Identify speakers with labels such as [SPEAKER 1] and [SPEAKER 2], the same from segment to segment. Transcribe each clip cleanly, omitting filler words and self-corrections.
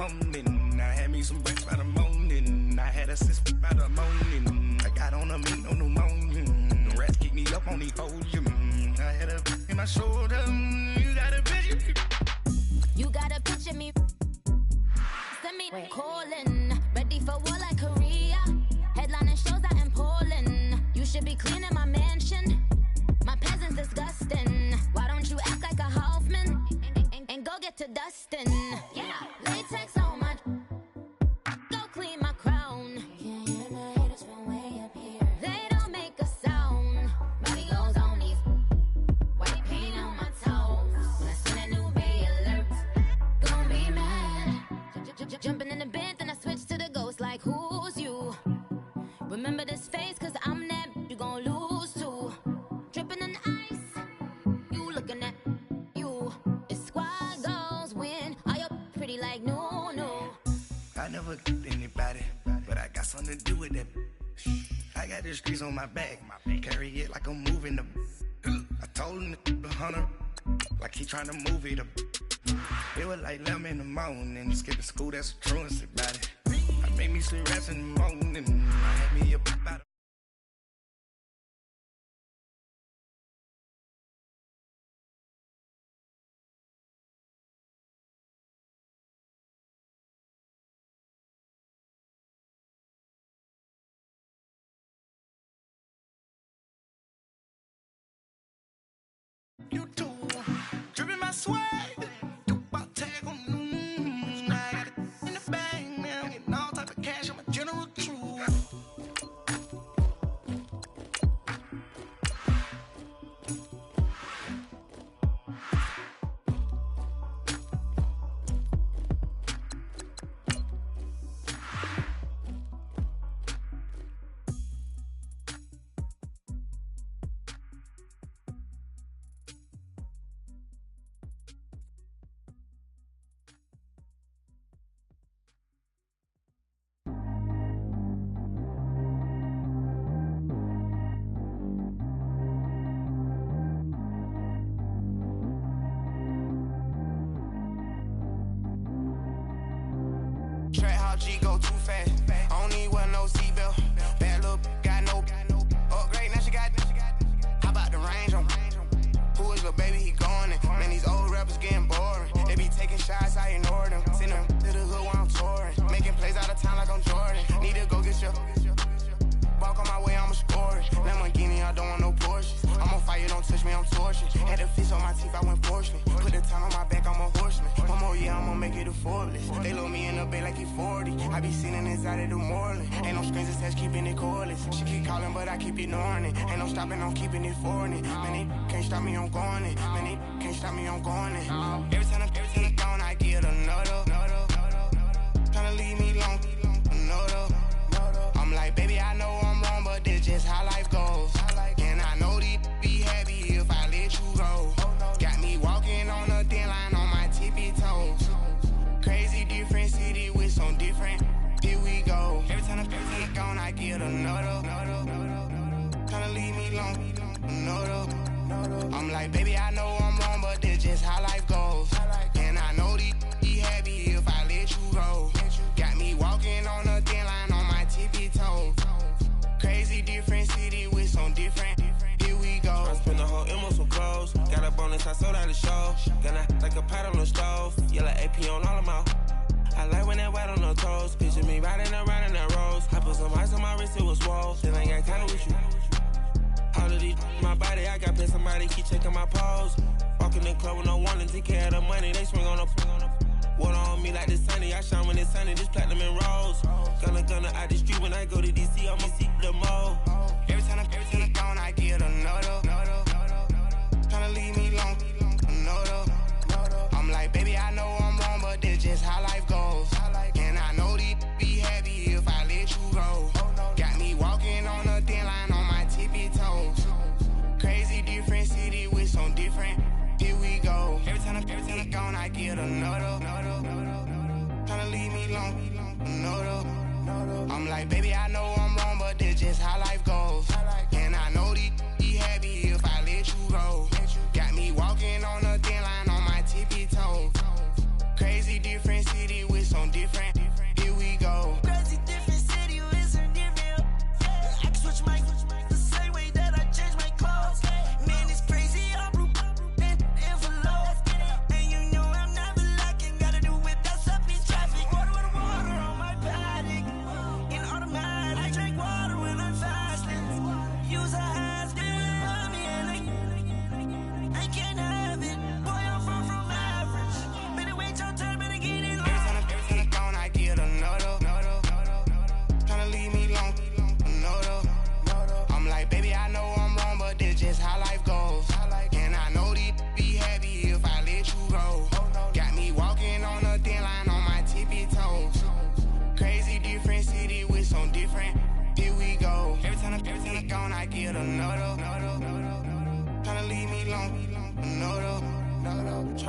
[SPEAKER 1] morning. I had me some breakfast by the morning. I had a six by the morning. I got on a mint, no pneumonia. The rats keep me up on the podium. I had a in my shoulder. You got a picture.
[SPEAKER 2] You got a picture me. Send me calling. Ready for war like Korea. Headlining shows out in Poland. You should be cleaning my mansion. My peasants disgusting. Why don't you act like a Hoffman and go get to dustin'? Yeah, latex on my. Go clean my crown. Can't hear my haters from way up here. They don't make a sound. Body goes on these. White paint on my toes. When I send a new Bay alert, gon' be mad. Jumping in the bed, then I switch to the ghost. Like who's you? Remember this face, cause I'm that you gon' lose to. Dripping in ice, you looking at you. It's squad goals win. Are you pretty like no, no?
[SPEAKER 1] I never get anybody, but I got something to do with that. I got the streets on my back, carry it like I'm moving the. I told him to 100, like he trying to move it up. It was like 11 in the morning, skipping school, that's a truancy about it. I made me some rest in the morning, I had me up about it. You too, dripping my swag. Do about tag on noon. I got it in the bag now. Getting all type of cash. I'm a general true.
[SPEAKER 3] Track how G go too fast. I don't need wear no seatbelt. Bad little got no upgrade. Now she got. How about the range on? Who is little baby? He going in. Man, these old rappers getting boring. They be taking shots, I ignore them. Send them to the hood while I'm touring. Making plays out of town like I'm Jordan. Need to go get your. Walk on my way, I'ma score it. Lamborghini, I don't want no Porsches. I'm on fire, don't touch me, I'm torching. Had the fish on my teeth, I went fortunate. Put the time on my back, I'm a horseman. One more year, I'ma make it a Forbes. They load me in the bay like he 40. I be sitting inside of the Moreland. Ain't no strings attached, keeping it cordless. She keep calling, but I keep ignoring it. Ain't no stopping, I'm keeping it for it. Man, they can't stop me, I'm going it. Man, they can't stop me, I'm going it. Every time I'm gone, I get another. Tryna leave me long, another. I'm like, baby, I know I'm wrong, but this just how life goes. And I know these be happy if I let you go. Got me walking on a thin line on my tippy toes. Crazy different city with some different. Here we go. Every time I'm gone, I get another. Tryna leave me long, another. I'm like, baby, I know I'm wrong, but this just how life goes. And I know these be happy if I let you go. Got me walking on a thin line on my tippy toes. Crazy different city with some different. Here we go. I spent the whole M on some clothes. Got a bonus, I sold out the show. Gonna like a pot on the stove. Yellow AP on all of my. I like when that white on the toes. Picture me riding around in that rose. I put some ice on my wrist, it was swole. Then I got kinda with you. All of these, my body, I got paid somebody, keep checking my pose. Walking in the club with no warning, take care of the money, they swing on the. Water on me like the sunny, I shine when it's sunny, this platinum and rose. Gonna out the street when I go to DC, I'ma see the mall. Every time I'm gone, I get another. Tryna leave me long, another. I'm like, baby, I know I'm wrong, but this just how life goes. And I know these be happy if I let you go. Got me walking on a thin line on my tippy toes. Crazy different city with some different. Here we go. Every time I'm gone, I get another. Tryna leave me long, another. I'm like, baby, I know I'm wrong, but this just how life goes. And I know these be happy if I let you go. Got me walking on a thin line on my tippy toes. Crazy different city with some different.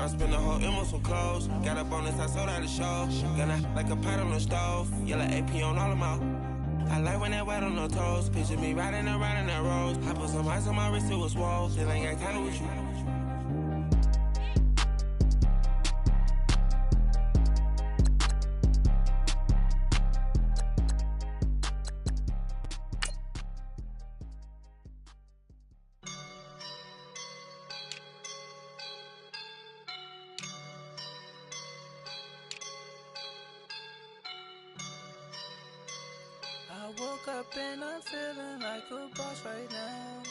[SPEAKER 3] Tryna spend the whole M on some clothes. Got up on this, I sold out the show. Gonna like a pot on the stove. Yellow AP on all of my. I like when that wet on the toes. Picture me riding around in that rose. I put some ice on my wrist, it was swole. Still ain't got time with you.
[SPEAKER 4] I woke up and I'm feeling like a boss right now.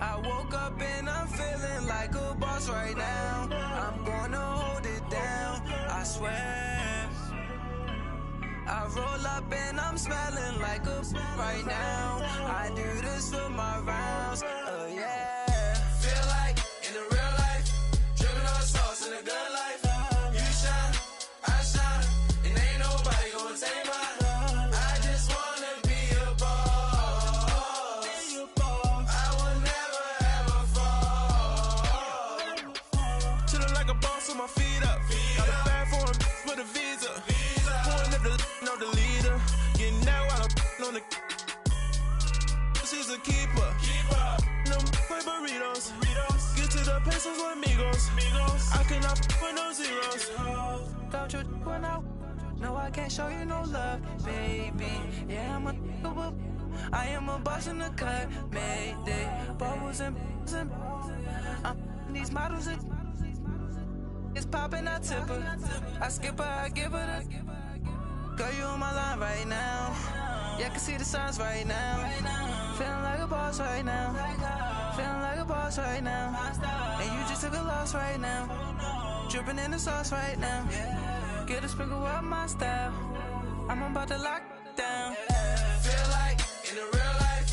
[SPEAKER 4] I woke up and I'm feeling like a boss right now. I'm gonna hold it down, I swear. I roll up and I'm smelling like a right now. I do this for my rounds, yeah. Feel like in the real life, dripping on sauce in the good life. You shine, I shine, and ain't nobody gonna take mine. I just wanna be a boss. I will never ever fall.
[SPEAKER 3] Chillin' like a boss with my feet up. Got a bag for him with a visa. Pulling up the know the leader. Getting that while I'm on the. She's a keeper. No play burritos. Get to the pesos with amigos. I cannot put no zeros.
[SPEAKER 4] Don't you run out? No, I can't show you no love, baby. Yeah, I am a boss in the cut, Mayday. Bubbles and these models it's popping, I tip her. I skip her, I give her the. Girl, you on my line right now. Yeah, I can see the signs right now. Feeling like a boss right now. Feeling like a boss right now. And you just took a loss right now. Dripping in the sauce right now. Get a sprinkle up my style. I'm about to lock down.
[SPEAKER 3] Feel like in the real life,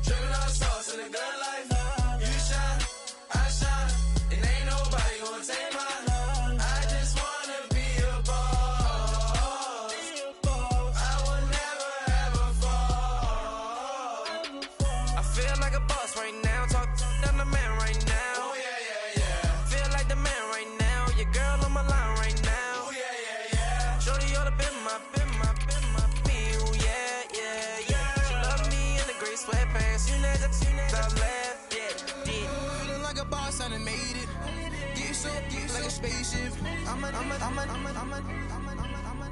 [SPEAKER 3] dripping on sauce in the good life. You shine, I shine, and ain't nobody gonna take mine. I just wanna be a boss. I will never ever fall.
[SPEAKER 4] I feel like a boss right now. Talk to the man right now.
[SPEAKER 3] Oh yeah.
[SPEAKER 4] Feel like the man right now. Your girl on my line right now.
[SPEAKER 3] Oh yeah.
[SPEAKER 4] Shorty oughta been my me. Ooh, yeah. She love me in the gray sweatpants. You never left, yeah.
[SPEAKER 3] Feeling like a boss, I done made it. Get so like a spaceship.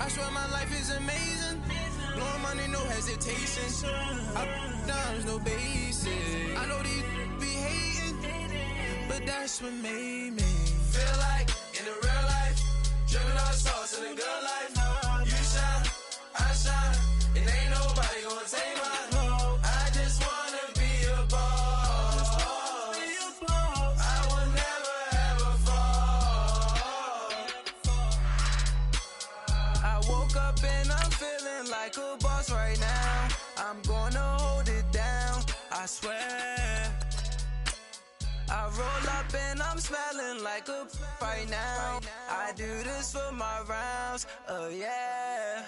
[SPEAKER 3] I swear my life is amazing. Blowing money, no hesitation. Up, downs, no basic. I know these be hating, but that's what made me feel like in the real life, dripping on sauce in the good life. You shine, I shine, and ain't nobody gonna take mine. I just wanna be a boss. I will never ever fall.
[SPEAKER 4] I woke up and I'm feeling like a boss right now. I'm gonna hold it down, I swear. I roll up and I'm smelling like a right now. I do this for my rounds, yeah.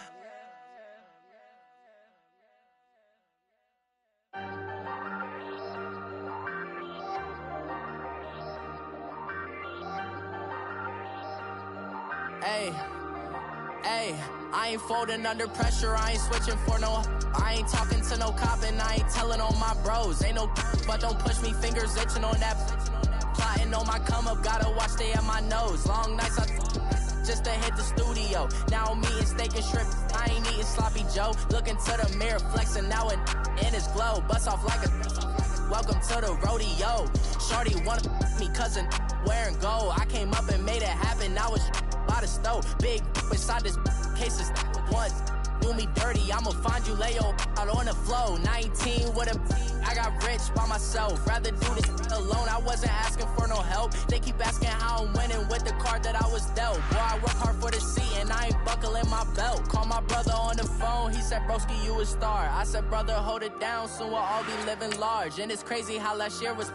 [SPEAKER 5] Hey, I ain't folding under pressure, I ain't switching for no. I ain't talking to no cop and I ain't telling on my bros. Ain't no but don't push me, fingers itching on that. Plotting on my come up, gotta watch stay at my nose. Long nights just to hit the studio. Now I'm eating steak and shrimp, I ain't eating sloppy Joe. Looking to the mirror, flexing now and in his glow. Bust off like a welcome to the rodeo. Shorty wanna me cousin wearing gold. I came up and made it happen, I was by the stove. Big inside this case is once do me dirty, I'ma find you, lay your out on the floor. 19 with a I got rich by myself. Rather do this alone, I wasn't asking for no help. They keep asking how I'm winning with the card that I was dealt. Boy, I work hard for the seat and I ain't buckling my belt. Call my brother on the phone, he said, broski, you a star. I said, brother, hold it down, soon we'll all be living large. And it's crazy how last year was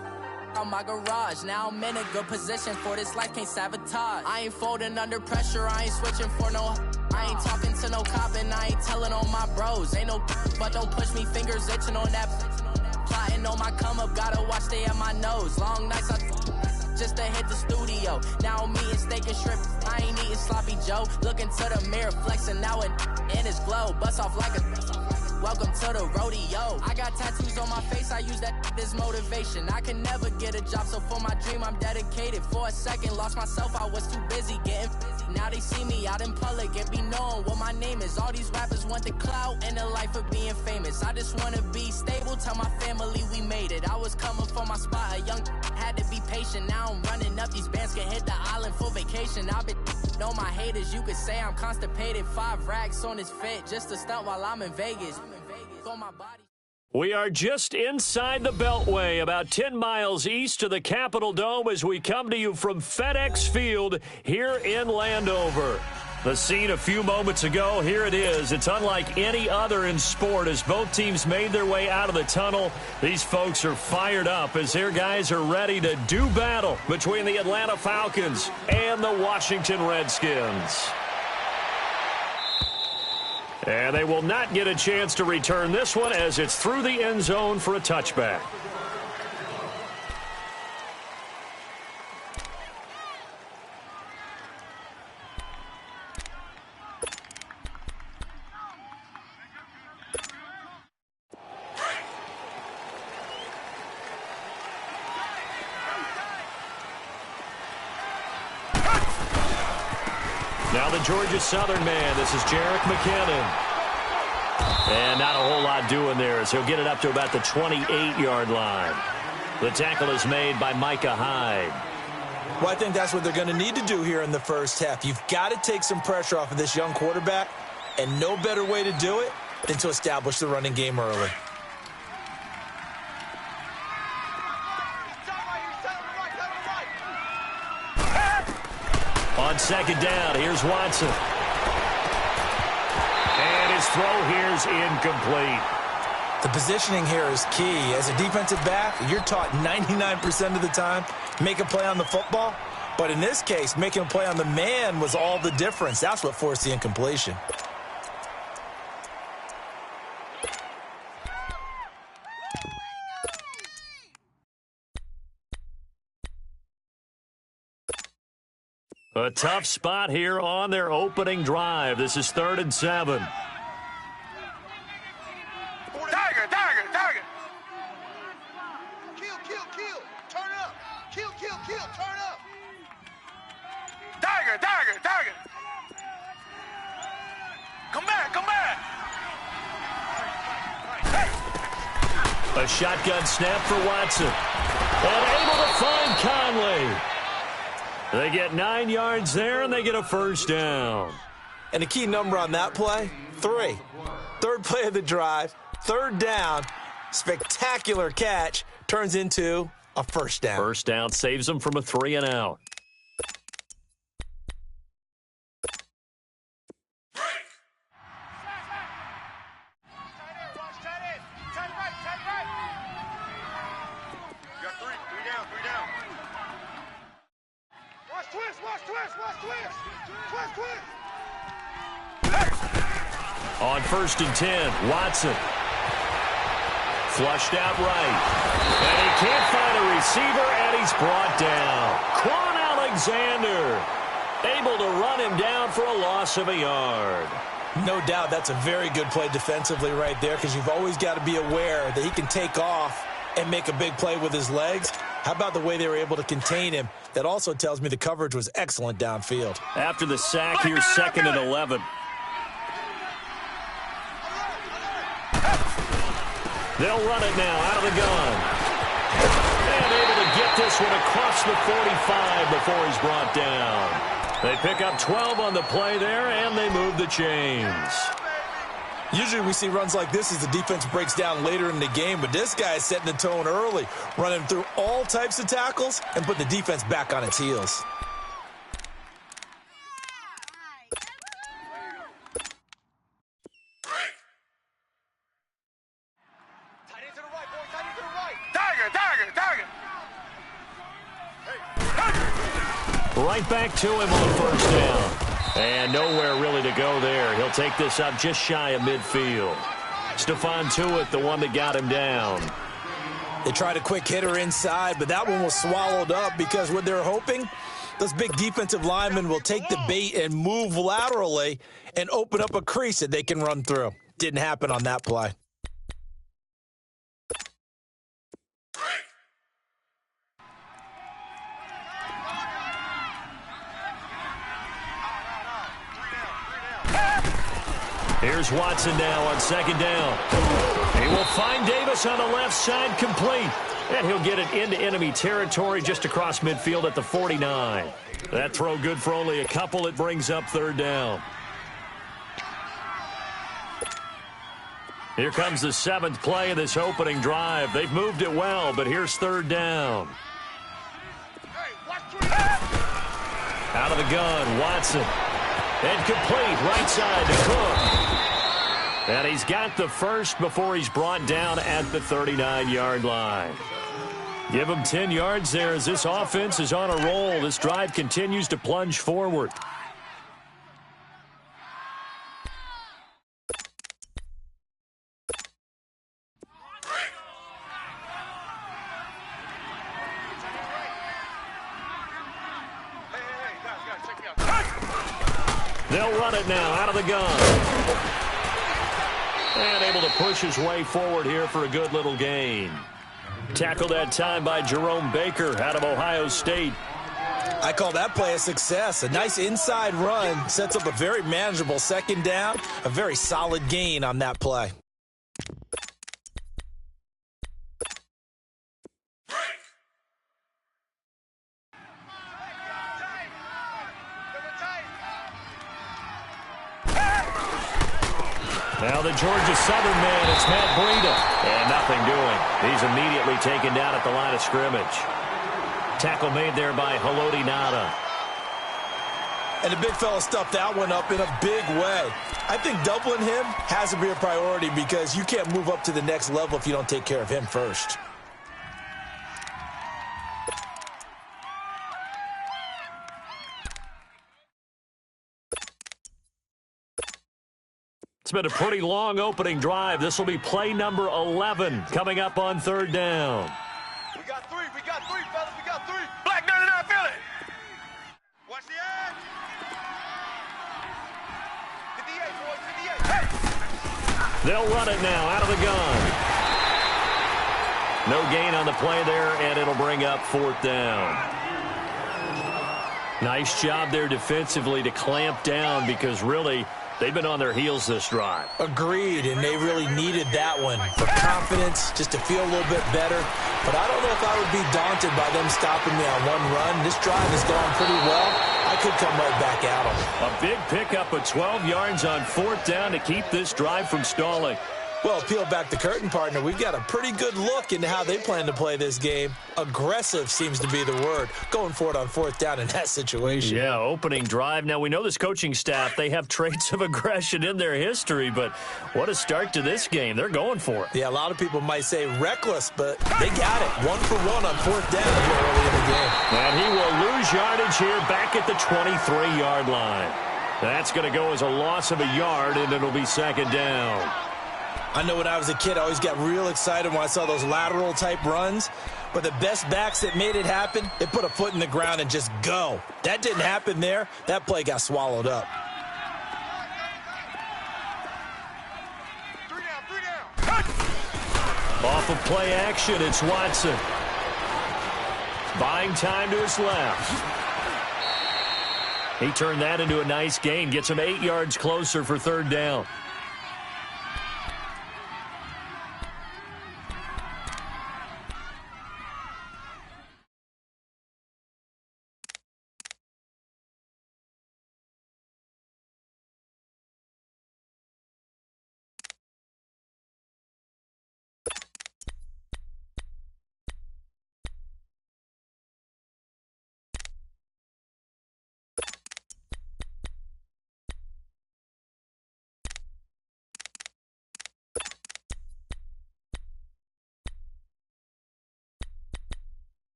[SPEAKER 5] on my garage. Now I'm in a good position for this life, can't sabotage. I ain't folding under pressure, I ain't switching for no. I ain't talking to no cop and I ain't telling on my bros. Ain't no but don't push me, fingers itching on that. Plotting on my come up, gotta watch stay at my nose. Long nights just to hit the studio. Now I'm eating steak and shrimp. I ain't eating sloppy Joe. Looking to the mirror, flexing now and in his glow. Bust off like a welcome to the rodeo. I got tattoos on my face, I use that as motivation. I can never get a job, so for my dream I'm dedicated. For a second, lost myself, I was too busy getting now they see me out in public and be knowing what my name is. All these rappers want the clout and the life of being famous. I just wanna be stable, tell my family we made it. I was coming for my spot, a young had to be patient. Now I'm running up, these bands can hit the island for vacation. I've been on my haters, you could say I'm constipated. 5 racks on his fit, just to stunt while I'm in Vegas. On my body.
[SPEAKER 6] We are just inside the Beltway, about 10 miles east of the Capitol Dome as we come to you from FedEx Field here in Landover. The scene a few moments ago, here it is. It's unlike any other in sport as both teams made their way out of the tunnel. These folks are fired up as their guys are ready to do battle between the Atlanta Falcons and the Washington Redskins. And they will not get a chance to return this one as it's through the end zone for a touchback. Now the Georgia Southern man, this is Jerick McKinnon. And not a whole lot doing there as he'll get it up to about the 28-yard line. The tackle is made by Micah Hyde.
[SPEAKER 7] Well, I think that's what they're going to need to do here in the first half. You've got to take some pressure off of this young quarterback, and no better way to do it than to establish the running game early.
[SPEAKER 6] On second down, here's Watson. And his throw here's incomplete.
[SPEAKER 7] The positioning here is key. As a defensive back, you're taught 99% of the time, make a play on the football. But in this case, making a play on the man was all the difference. That's what forced the incompletion.
[SPEAKER 6] A tough spot here on their opening drive. This is 3rd and 7.
[SPEAKER 3] Tiger. Kill. Turn up. Kill. Turn up. Tiger. Come back. Hey.
[SPEAKER 6] A shotgun snap for Watson. And able to find Conley. They get 9 yards there, and they get a first down.
[SPEAKER 7] And the key number on that play, 3. Third play of the drive, 3rd down, spectacular catch, turns into a first down.
[SPEAKER 6] First down saves them from a 3 and out. On 1st and 10, Watson. Flushed out right. And he can't find a receiver, and he's brought down. Quan Alexander able to run him down for a loss of a yard.
[SPEAKER 7] No doubt that's a very good play defensively right there because you've always got to be aware that he can take off and make a big play with his legs. How about the way they were able to contain him? That also tells me the coverage was excellent downfield.
[SPEAKER 6] After the sack, here's 2nd and 11. They'll run it now out of the gun. And able to get this one across the 45 before he's brought down. They pick up 12 on the play there, and they move the chains.
[SPEAKER 7] Usually we see runs like this as the defense breaks down later in the game, but this guy is setting the tone early, running through all types of tackles and put the defense back on its heels.
[SPEAKER 6] Right back to him on 1st down. And nowhere really to go there. He'll take this up just shy of midfield. Stephon Tuitt, the one that got him down.
[SPEAKER 7] They tried a quick hitter inside, but that one was swallowed up because what they're hoping, those big defensive linemen will take the bait and move laterally and open up a crease that they can run through. Didn't happen on that play.
[SPEAKER 6] Here's Watson now on second down. He will find Davis on the left side, complete. And he'll get it into enemy territory just across midfield at the 49. That throw good for only a couple. It brings up third down. Here comes the 7th play of this opening drive. They've moved it well, but here's third down. Out of the gun, Watson. And complete, right side to Cook. And he's got the first before he's brought down at the 39-yard line. Give him 10 yards there as this offense is on a roll. This drive continues to plunge forward. They'll run it now out of the gun. And able to push his way forward here for a good little gain. Tackled that time by Jerome Baker out of Ohio State.
[SPEAKER 7] I call that play a success. A nice inside run sets up a very manageable second down. A very solid gain on that play.
[SPEAKER 6] Now the Georgia Southern man, it's Matt Breida. And nothing doing. He's immediately taken down at the line of scrimmage. Tackle made there by Haloti Ngata.
[SPEAKER 7] And the big fella stuffed that one up in a big way. I think doubling him has to be a priority because you can't move up to the next level if you don't take care of him first.
[SPEAKER 6] It's been a pretty long opening drive. This will be play number 11 coming up on third down.
[SPEAKER 3] We got three, fellas, we got three. Black 99, feel it. Watch the edge. 58, boys, 58. Hey!
[SPEAKER 6] They'll run it now out of the gun. No gain on the play there, and it'll bring up fourth down. Nice job there defensively to clamp down because really they've been on their heels this drive.
[SPEAKER 7] Agreed, and they really needed that one for confidence, just to feel a little bit better. But I don't know if I would be daunted by them stopping me on one run. This drive has gone pretty well. I could come right back at them.
[SPEAKER 6] A big pickup of 12 yards on fourth down to keep this drive from stalling.
[SPEAKER 7] Well, peel back the curtain, partner. We've got a pretty good look into how they plan to play this game. Aggressive seems to be the word. Going for it on fourth down in that situation.
[SPEAKER 6] Yeah, opening drive. Now, we know this coaching staff, they have traits of aggression in their history, but what a start to this game. They're going for it.
[SPEAKER 7] Yeah, a lot of people might say reckless, but they got it. 1 for 1 on fourth down here early in the game.
[SPEAKER 6] And he will lose yardage here back at the 23-yard line. That's going to go as a loss of a yard, and it'll be second down.
[SPEAKER 7] I know when I was a kid, I always got real excited when I saw those lateral-type runs. But the best backs that made it happen, they put a foot in the ground and just go. That didn't happen there. That play got swallowed up.
[SPEAKER 3] Three down.
[SPEAKER 6] Off of play action, it's Watson. Buying time to his left. He turned that into a nice gain. Gets him 8 yards closer for third down.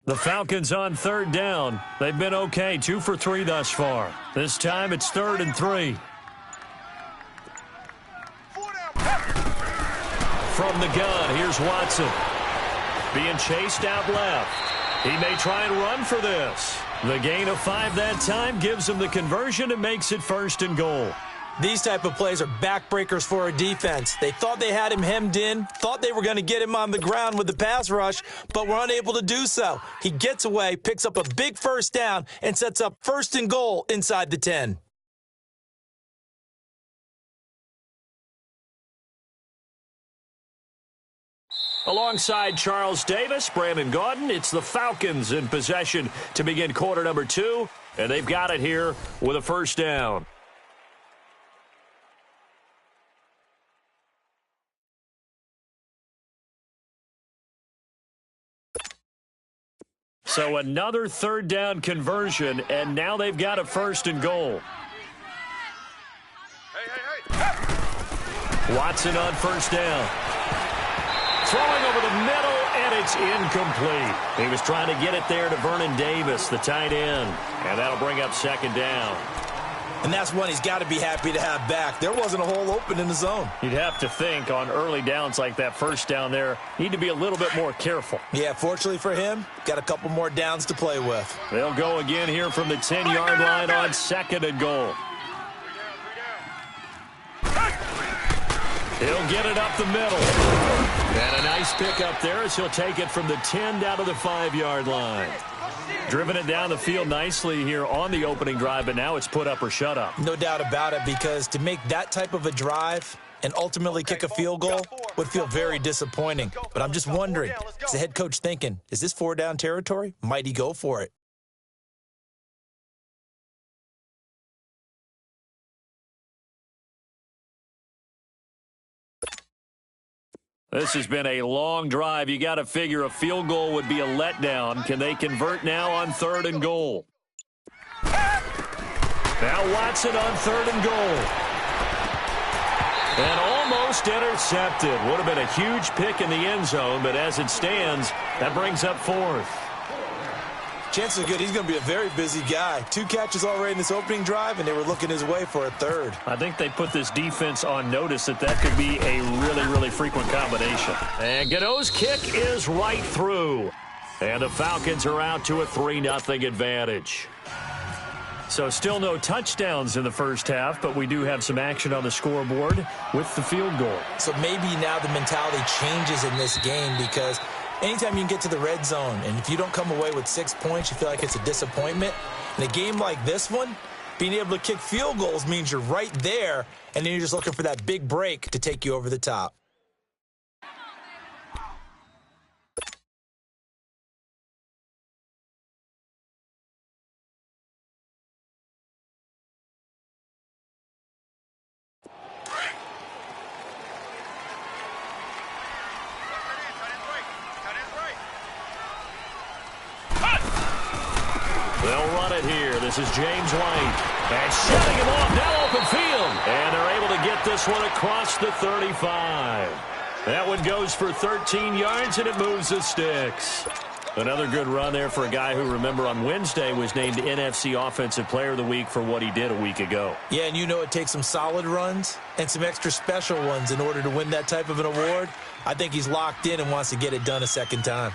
[SPEAKER 6] The Falcons on third down. They've been okay, 2 for 3 thus far. This time it's 3rd and 3. from the gun. Here's Watson. Being chased out left. He may try and run for this. The gain of 5 that time gives him the conversion and makes it 1st and goal.
[SPEAKER 7] These type of plays are backbreakers for a defense. They thought they had him hemmed in, thought they were going to get him on the ground with the pass rush, but were unable to do so. He gets away, picks up a big 1st down, and sets up 1st and goal inside the 10.
[SPEAKER 6] Alongside Charles Davis, Brandon Gaudin, it's the Falcons in possession to begin quarter number 2, and they've got it here with a 1st down. So another 3rd down conversion, and now they've got a 1st and goal. Watson on 1st down. Throwing over the middle, and it's incomplete. He was trying to get it there to Vernon Davis, the tight end, and that'll bring up 2nd down.
[SPEAKER 7] And that's one he's got to be happy to have back. There wasn't a hole open in the zone.
[SPEAKER 6] You'd have to think on early downs like that 1st down there, need to be a little bit more careful.
[SPEAKER 7] Yeah, fortunately for him, got a couple more downs to play with.
[SPEAKER 6] They'll go again here from the 10-yard line on 2nd and goal. He'll get it up the middle. And a nice pick up there as he'll take it from the 10 down to the 5-yard line. Driven it down the field nicely here on the opening drive, but now it's put up or shut up.
[SPEAKER 7] No doubt about it, because to make that type of a drive and ultimately kick a field goal would feel very disappointing. But I'm just wondering, is the head coach thinking, is this 4-down territory? Might he go for it?
[SPEAKER 6] This has been a long drive. You got to figure a field goal would be a letdown. Can they convert now on 3rd and goal? Now Watson on 3rd and goal. And almost intercepted. Would have been a huge pick in the end zone, but as it stands, that brings up 4th.
[SPEAKER 7] Chances are good he's going to be a very busy guy. 2 catches already in this opening drive, and they were looking his way for a 3rd.
[SPEAKER 6] I think they put this defense on notice that could be a really, really frequent combination. And Gano's kick is right through. And the Falcons are out to a 3-0 advantage. So still no touchdowns in the 1st half, but we do have some action on the scoreboard with the field goal. So
[SPEAKER 7] maybe now the mentality changes in this game, because anytime you can get to the red zone, and if you don't come away with 6 points, you feel like it's a disappointment. In a game like this one, being able to kick field goals means you're right there, and then you're just looking for that big break to take you over the top.
[SPEAKER 6] They'll run it here. This is James White. And shutting him off, now open field. And they're able to get this one across the 35. That one goes for 13 yards, and it moves the sticks. Another good run there for a guy who, remember, on Wednesday was named NFC Offensive Player of the Week for what he did a week ago.
[SPEAKER 7] Yeah, and you know it takes some solid runs and some extra special ones in order to win that type of an award. I think he's locked in and wants to get it done a second time.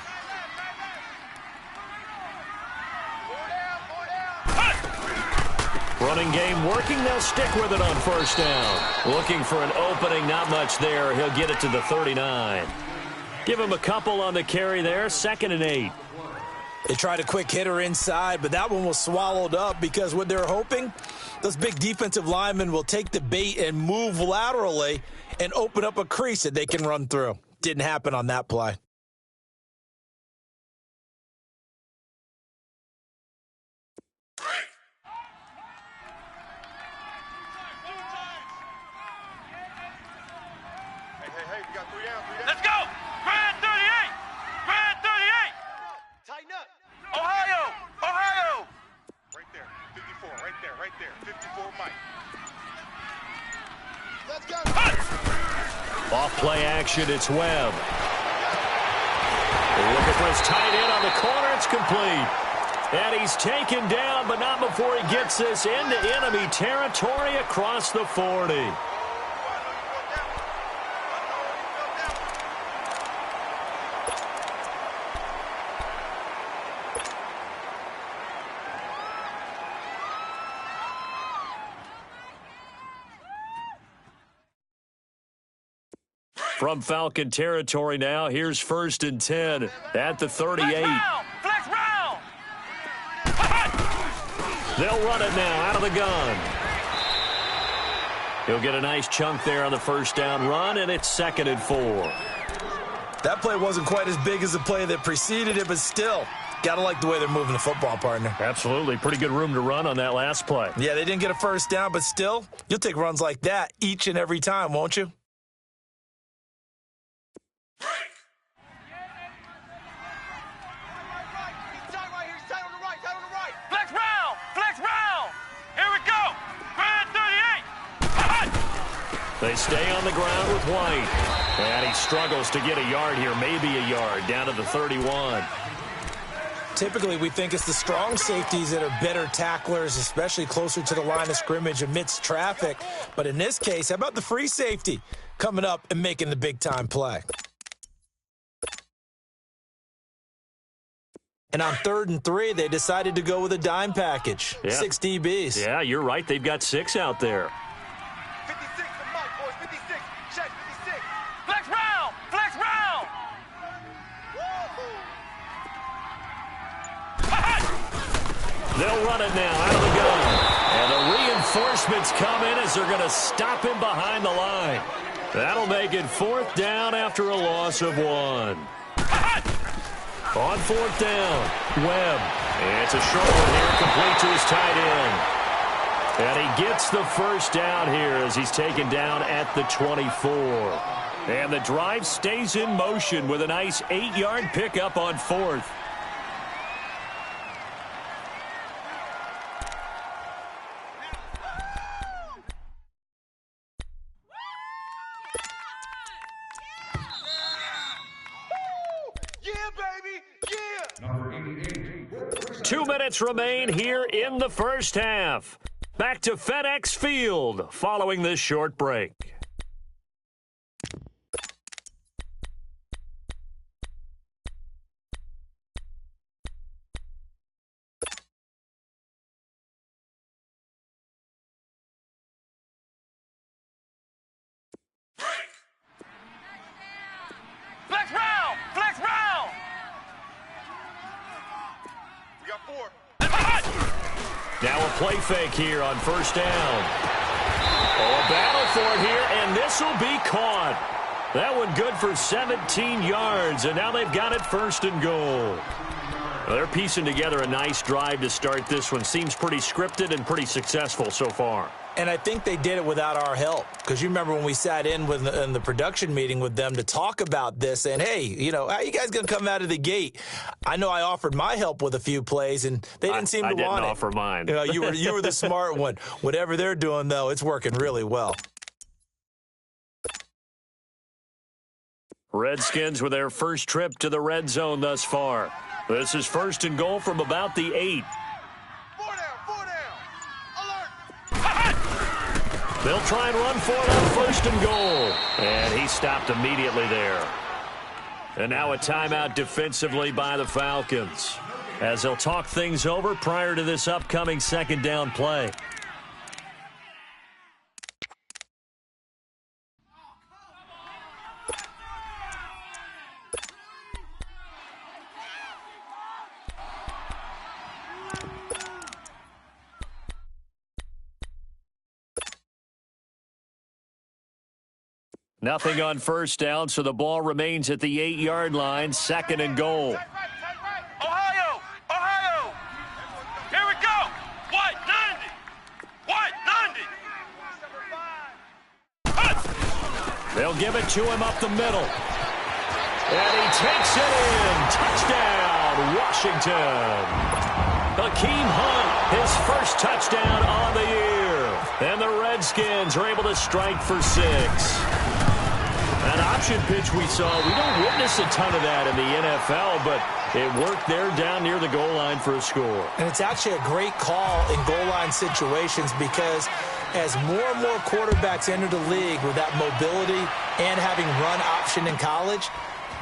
[SPEAKER 6] Running game working. They'll stick with it on 1st down. Looking for an opening. Not much there. He'll get it to the 39. Give him a couple on the carry there. 2nd and 8.
[SPEAKER 7] They tried a quick hitter inside, but that one was swallowed up because what they're hoping, those big defensive linemen will take the bait and move laterally and open up a crease that they can run through. Didn't happen on that play.
[SPEAKER 8] Let's go! Grand 38! Grand 38! Tighten up! Ohio! Ohio! Right there. 54. Right there. Right there. 54 Mike. Let's go!
[SPEAKER 6] Off play action. It's Webb. Looking for his tight end on the corner. It's complete. And he's taken down, but not before he gets this into enemy territory across the 40. From Falcon territory now, here's 1st and 10 at the 38.
[SPEAKER 8] Flex round.
[SPEAKER 6] They'll run it now out of the gun. He'll get a nice chunk there on the first down run, and it's 2nd and 4.
[SPEAKER 7] That play wasn't quite as big as the play that preceded it, but still, got to like the way they're moving the football, partner.
[SPEAKER 6] Absolutely. Pretty good room to run on that last play.
[SPEAKER 7] Yeah, they didn't get a first down, but still, you'll take runs like that each and every time, won't you?
[SPEAKER 6] They stay on the ground with White. And he struggles to get a yard here, maybe a yard, down to the 31.
[SPEAKER 7] Typically, we think it's the strong safeties that are better tacklers, especially closer to the line of scrimmage amidst traffic. But in this case, how about the free safety coming up and making the big-time play? And on 3rd and 3, they decided to go with a dime package, 6 DBs.
[SPEAKER 6] Yeah, you're right. They've got 6 out there. They'll run it now out of the gun. And the reinforcements come in as they're going to stop him behind the line. That'll make it 4th down after a loss of 1. On 4th down, Webb. It's a short one here, complete to his tight end. And he gets the first down here as he's taken down at the 24. And the drive stays in motion with a nice 8-yard pickup on 4th.
[SPEAKER 8] Yeah, baby, yeah.
[SPEAKER 6] 2 minutes remain here in the first half. Back to FedEx Field following this short break. Now a play fake here on first down. Oh, a battle for it here, and this will be caught. That one good for 17 yards, and now they've got it 1st and goal. Well, they're piecing together a nice drive to start this one. Seems pretty scripted and pretty successful so far.
[SPEAKER 7] And I think they did it without our help, because you remember when we sat in the production meeting with them to talk about this, and hey, you know, how you guys going to come out of the gate? I know I offered my help with a few plays, and they didn't seem to want it.
[SPEAKER 6] I didn't offer mine.
[SPEAKER 7] You know, you were the smart one. Whatever they're doing, though, it's working really well.
[SPEAKER 6] Redskins with their first trip to the red zone thus far. This is 1st and goal from about the 8. They'll try and run for it on 1st and goal. And he stopped immediately there. And now a timeout defensively by the Falcons, as they'll talk things over prior to this upcoming 2nd down play. Nothing on first down, so the ball remains at the 8-yard line, 2nd and goal.
[SPEAKER 8] Ohio! Ohio! Here we go! White, 90!
[SPEAKER 6] They'll give it to him up the middle. And he takes it in. Touchdown, Washington. Hakeem Hunt, his first touchdown on the year. And the Redskins are able to strike for 6. An option pitch we saw, we don't witness a ton of that in the NFL, but it worked there down near the goal line for a score.
[SPEAKER 7] And it's actually a great call in goal line situations, because as more and more quarterbacks enter the league with that mobility and having run option in college,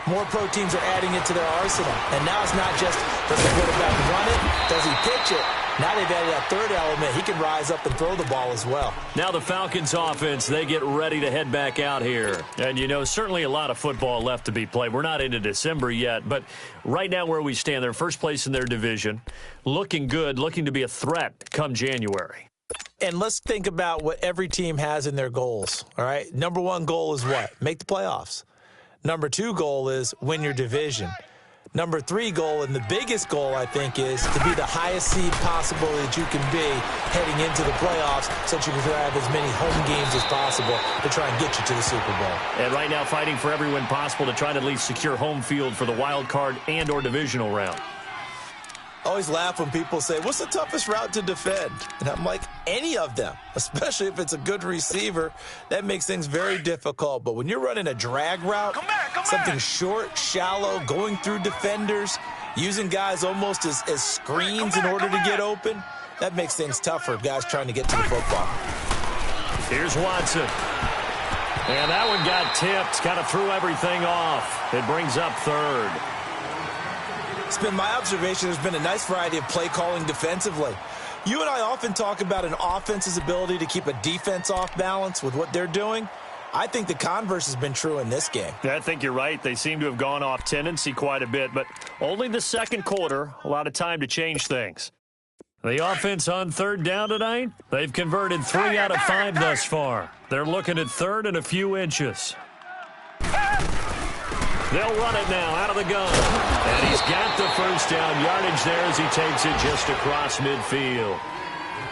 [SPEAKER 7] more pro teams are adding it to their arsenal. And now it's not just, does the quarterback run it? Does he pitch it? Now they've added that third element. He can rise up and throw the ball as well.
[SPEAKER 6] Now the Falcons offense, they get ready to head back out here. And, you know, certainly a lot of football left to be played. We're not into December yet, but right now where we stand, they're first place in their division, looking good, looking to be a threat come January.
[SPEAKER 7] And let's think about what every team has in their goals, all right? Number one goal is what? Make the playoffs. Number two goal is win your division. Number three goal, and the biggest goal, I think, is to be the highest seed possible that you can be heading into the playoffs so that you can have as many home games as possible to try and get you to the Super Bowl.
[SPEAKER 6] And right now fighting for every win possible to try to at least secure home field for the wild card and or divisional round.
[SPEAKER 7] I always laugh when people say, what's the toughest route to defend? And I'm like, any of them, especially if it's a good receiver. That makes things very difficult. But when you're running a drag route, something short, shallow, going through defenders, using guys almost as screens in order to get open, that makes things tougher, guys trying to get to the football.
[SPEAKER 6] Here's Watson. And that one got tipped, kind of threw everything off. It brings up third.
[SPEAKER 7] It's been my observation there's been a nice variety of play calling defensively. You and I often talk about an offense's ability to keep a defense off balance with what they're doing. I think the converse has been true in this game.
[SPEAKER 6] Yeah, I think you're right. They seem to have gone off tendency quite a bit, but only the second quarter, a lot of time to change things. The offense on third down tonight, they've converted 3 out of 5 thus far. They're looking at third and a few inches. They'll run it now out of the gun. And he's got the first down yardage there as he takes it just across midfield.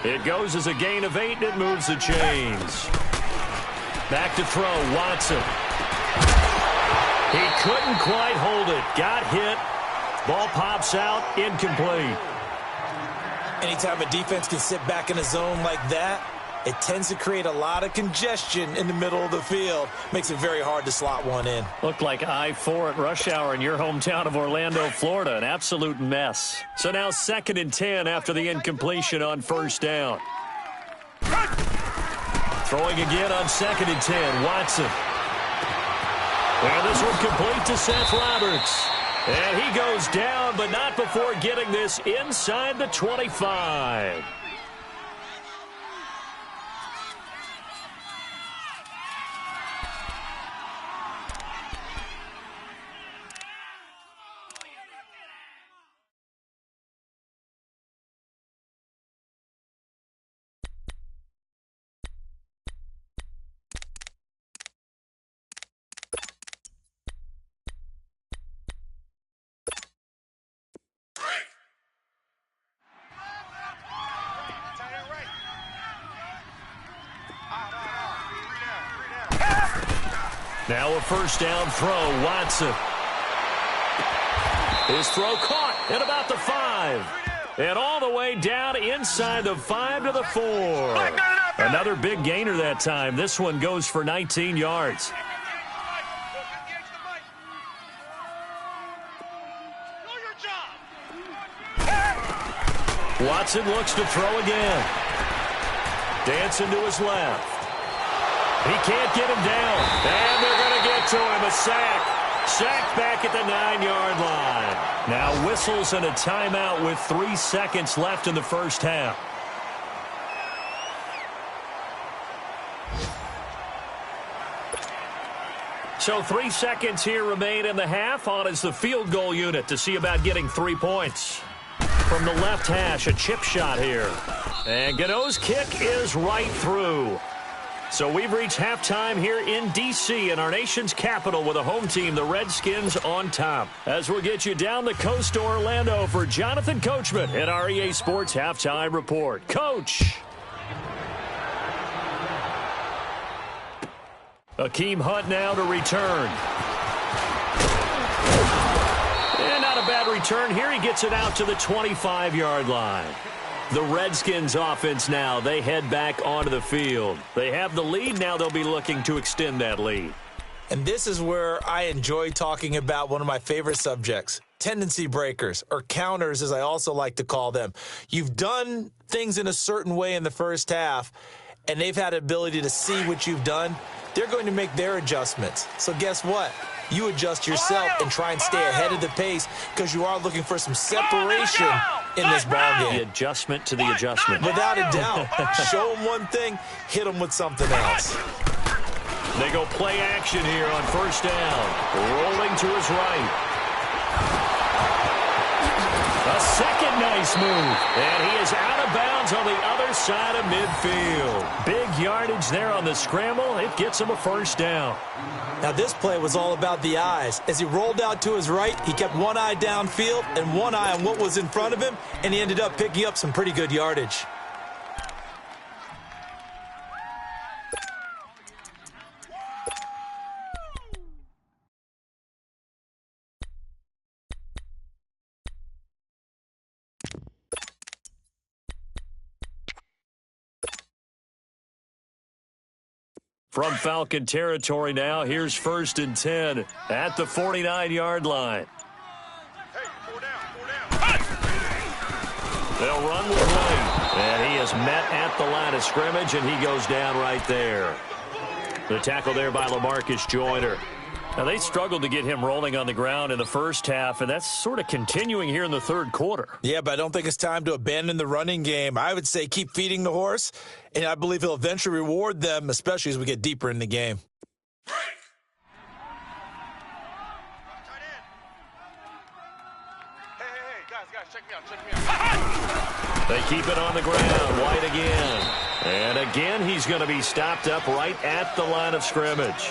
[SPEAKER 6] It goes as a gain of 8, and it moves the chains. Back to throw, Watson. He couldn't quite hold it. Got hit. Ball pops out, incomplete.
[SPEAKER 7] Anytime a defense can sit back in a zone like that, it tends to create a lot of congestion in the middle of the field. Makes it very hard to slot one in.
[SPEAKER 6] Looked like I-4 at rush hour in your hometown of Orlando, Florida. An absolute mess. So now 2nd and 10 after the incompletion on first down. Throwing again on 2nd and 10. Watson. And this one complete to Seth Roberts. And he goes down, but not before getting this inside the 25. Now a first down throw, Watson. His throw caught at about the 5. And all the way down inside the 5 to the 4. Another big gainer that time. This one goes for 19 yards. Watson looks to throw again. Dancing to his left. He can't get him down. And they're going to get to him. A sack. Sacked back at the 9-yard line. Now whistles and a timeout with 3 seconds left in the first half. So 3 seconds here remain in the half. On is the field goal unit to see about getting 3 points. From the left hash, a chip shot here. And Gano's kick is right through. So we've reached halftime here in D.C. in our nation's capital with a home team, the Redskins, on top. As we'll get you down the coast to Orlando for Jonathan Coachman at our EA Sports Halftime Report. Coach. Akeem Hunt now to return. And not a bad return here. He gets it out to the 25-yard line. The Redskins offense now, they head back onto the field. They have the lead. Now they'll be looking to extend that lead.
[SPEAKER 7] And this is where I enjoy talking about one of my favorite subjects, tendency breakers, or counters as I also like to call them. You've done things in a certain way in the first half, and they've had the ability to see what you've done. They're going to make their adjustments. So guess what? You adjust yourself and try and stay ahead of the pace because you are looking for some separation in this ballgame.
[SPEAKER 6] The adjustment to the adjustment.
[SPEAKER 7] Without a doubt. Show him one thing, hit him with something else.
[SPEAKER 6] They go play action here on first down. Rolling to his right. A second nice move. And he is out of bounds on the other side of midfield. Big yardage there on the scramble. It gets him a first down.
[SPEAKER 7] Now this play was all about the eyes. As he rolled out to his right, he kept one eye downfield and one eye on what was in front of him, and he ended up picking up some pretty good yardage.
[SPEAKER 6] From Falcon territory now, here's 1st and 10 at the 49-yard line.
[SPEAKER 8] Hey, 4 down.
[SPEAKER 6] They'll run with White, and he is met at the line of scrimmage, and he goes down right there. The tackle there by LaMarcus Joyner. Now, they struggled to get him rolling on the ground in the first half, and that's sort of continuing here in the third quarter.
[SPEAKER 7] Yeah, but I don't think it's time to abandon the running game. I would say keep feeding the horse, and I believe he'll eventually reward them, especially as we get deeper in the game.
[SPEAKER 8] Hey, guys, check me out.
[SPEAKER 6] They keep it on the ground. White again. And again, he's going to be stopped up right at the line of scrimmage.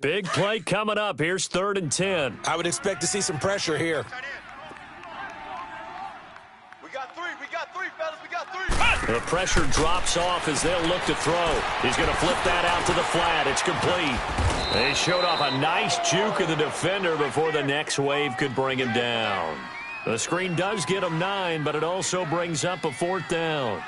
[SPEAKER 6] Big play coming up. Here's 3rd and 10.
[SPEAKER 7] I would expect to see some pressure here.
[SPEAKER 8] We got three, fellas. We got three.
[SPEAKER 6] The pressure drops off as they'll look to throw. He's going to flip that out to the flat. It's complete. They showed off a nice juke of the defender before the next wave could bring him down. The screen does get him 9, but it also brings up a 4th down.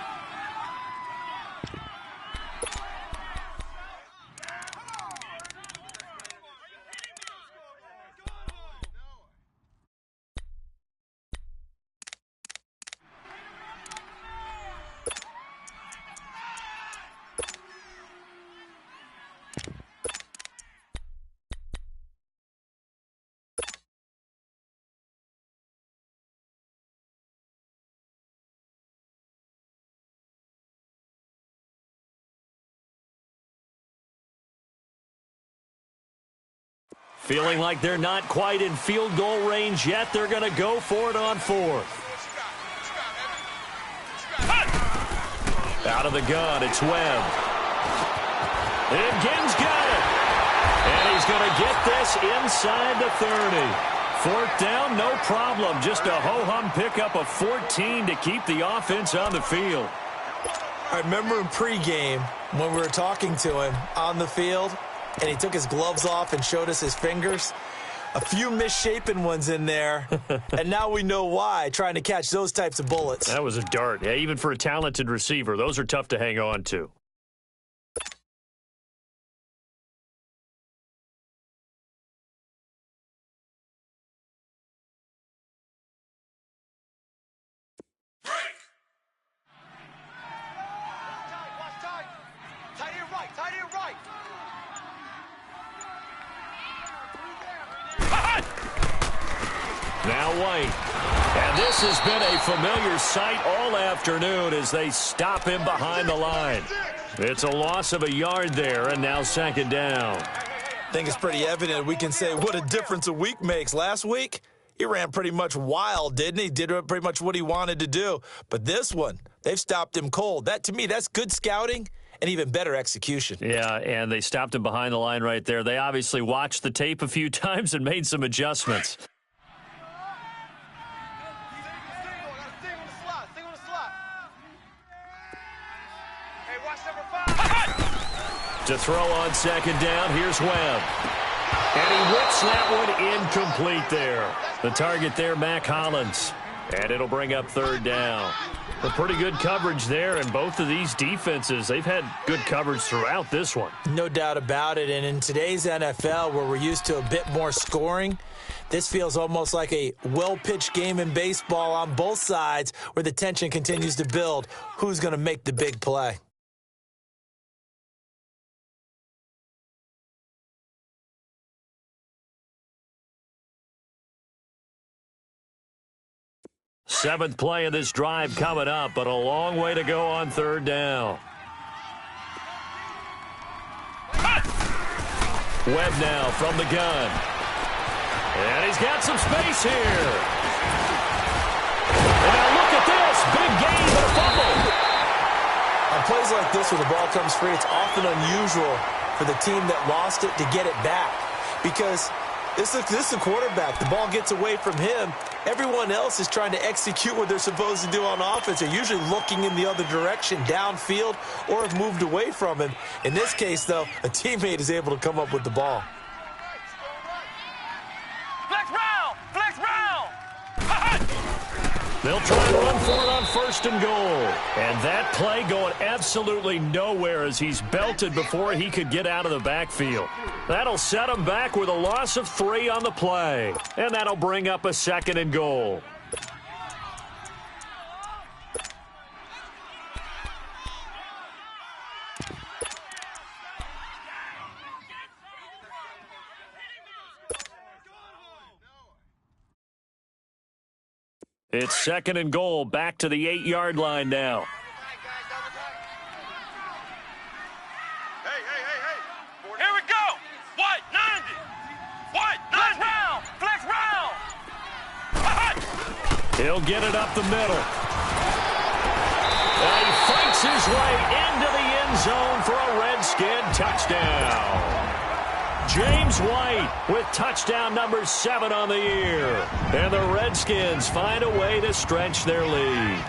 [SPEAKER 6] Feeling like they're not quite in field goal range yet. They're going to go for it on 4th. Out of the gun, it's Webb. And Ginn's got it. And he's going to get this inside the 30. 4th down, no problem. Just a ho-hum pickup of 14 to keep the offense on the field.
[SPEAKER 7] I remember in pregame when we were talking to him on the field, and he took his gloves off and showed us his fingers. A few misshapen ones in there, and now we know why, trying to catch those types of bullets.
[SPEAKER 6] That was a dart. Yeah, even for a talented receiver, those are tough to hang on to.
[SPEAKER 8] Tight end right.
[SPEAKER 6] Now White. And this has been a familiar sight all afternoon as they stop him behind the line. It's a loss of a yard there, and now 2nd down.
[SPEAKER 7] I think it's pretty evident. We can say what a difference a week makes. Last week, he ran pretty much wild, didn't he? Did pretty much what he wanted to do. But this one, they've stopped him cold. That, to me, that's good scouting and even better execution.
[SPEAKER 6] Yeah, and they stopped him behind the line right there. They obviously watched the tape a few times and made some adjustments. To throw on 2nd down, here's Webb. And he whips that one incomplete there. The target there, Mac Hollins. And it'll bring up 3rd down. A pretty good coverage there, and both of these defenses, they've had good coverage throughout this one.
[SPEAKER 7] No doubt about it, and in today's NFL, where we're used to a bit more scoring, This feels almost like a well-pitched game in baseball on both sides where the tension continues to build. Who's going to make the big play?
[SPEAKER 6] Seventh play of this drive coming up, but a long way to go on third down. Webb now from the gun. And he's got some space here. And now look at this. Big gain, but a fumble.
[SPEAKER 7] On plays like this where the ball comes free, it's often unusual for the team that lost it to get it back. Because this is the quarterback. The ball gets away from him. Everyone else is trying to execute what they're supposed to do on offense. They're usually looking in the other direction, downfield, or have moved away from him. In this case, though, a teammate is able to come up with the ball.
[SPEAKER 8] Flex round! Flex round!
[SPEAKER 6] They'll try and run for it on first and goal. And that play going absolutely nowhere as he's belted before he could get out of the backfield. That'll set him back with a loss of 3 on the play. And that'll bring up a second and goal. It's second and goal, back to the 8-yard line now.
[SPEAKER 8] Hey. Here we go. What? 90. What? 90. Flex round.
[SPEAKER 6] He'll get it up the middle. And he fights his way into the end zone for a Redskin touchdown. James White with touchdown number 7 on the year. And the Redskins find a way to stretch their lead.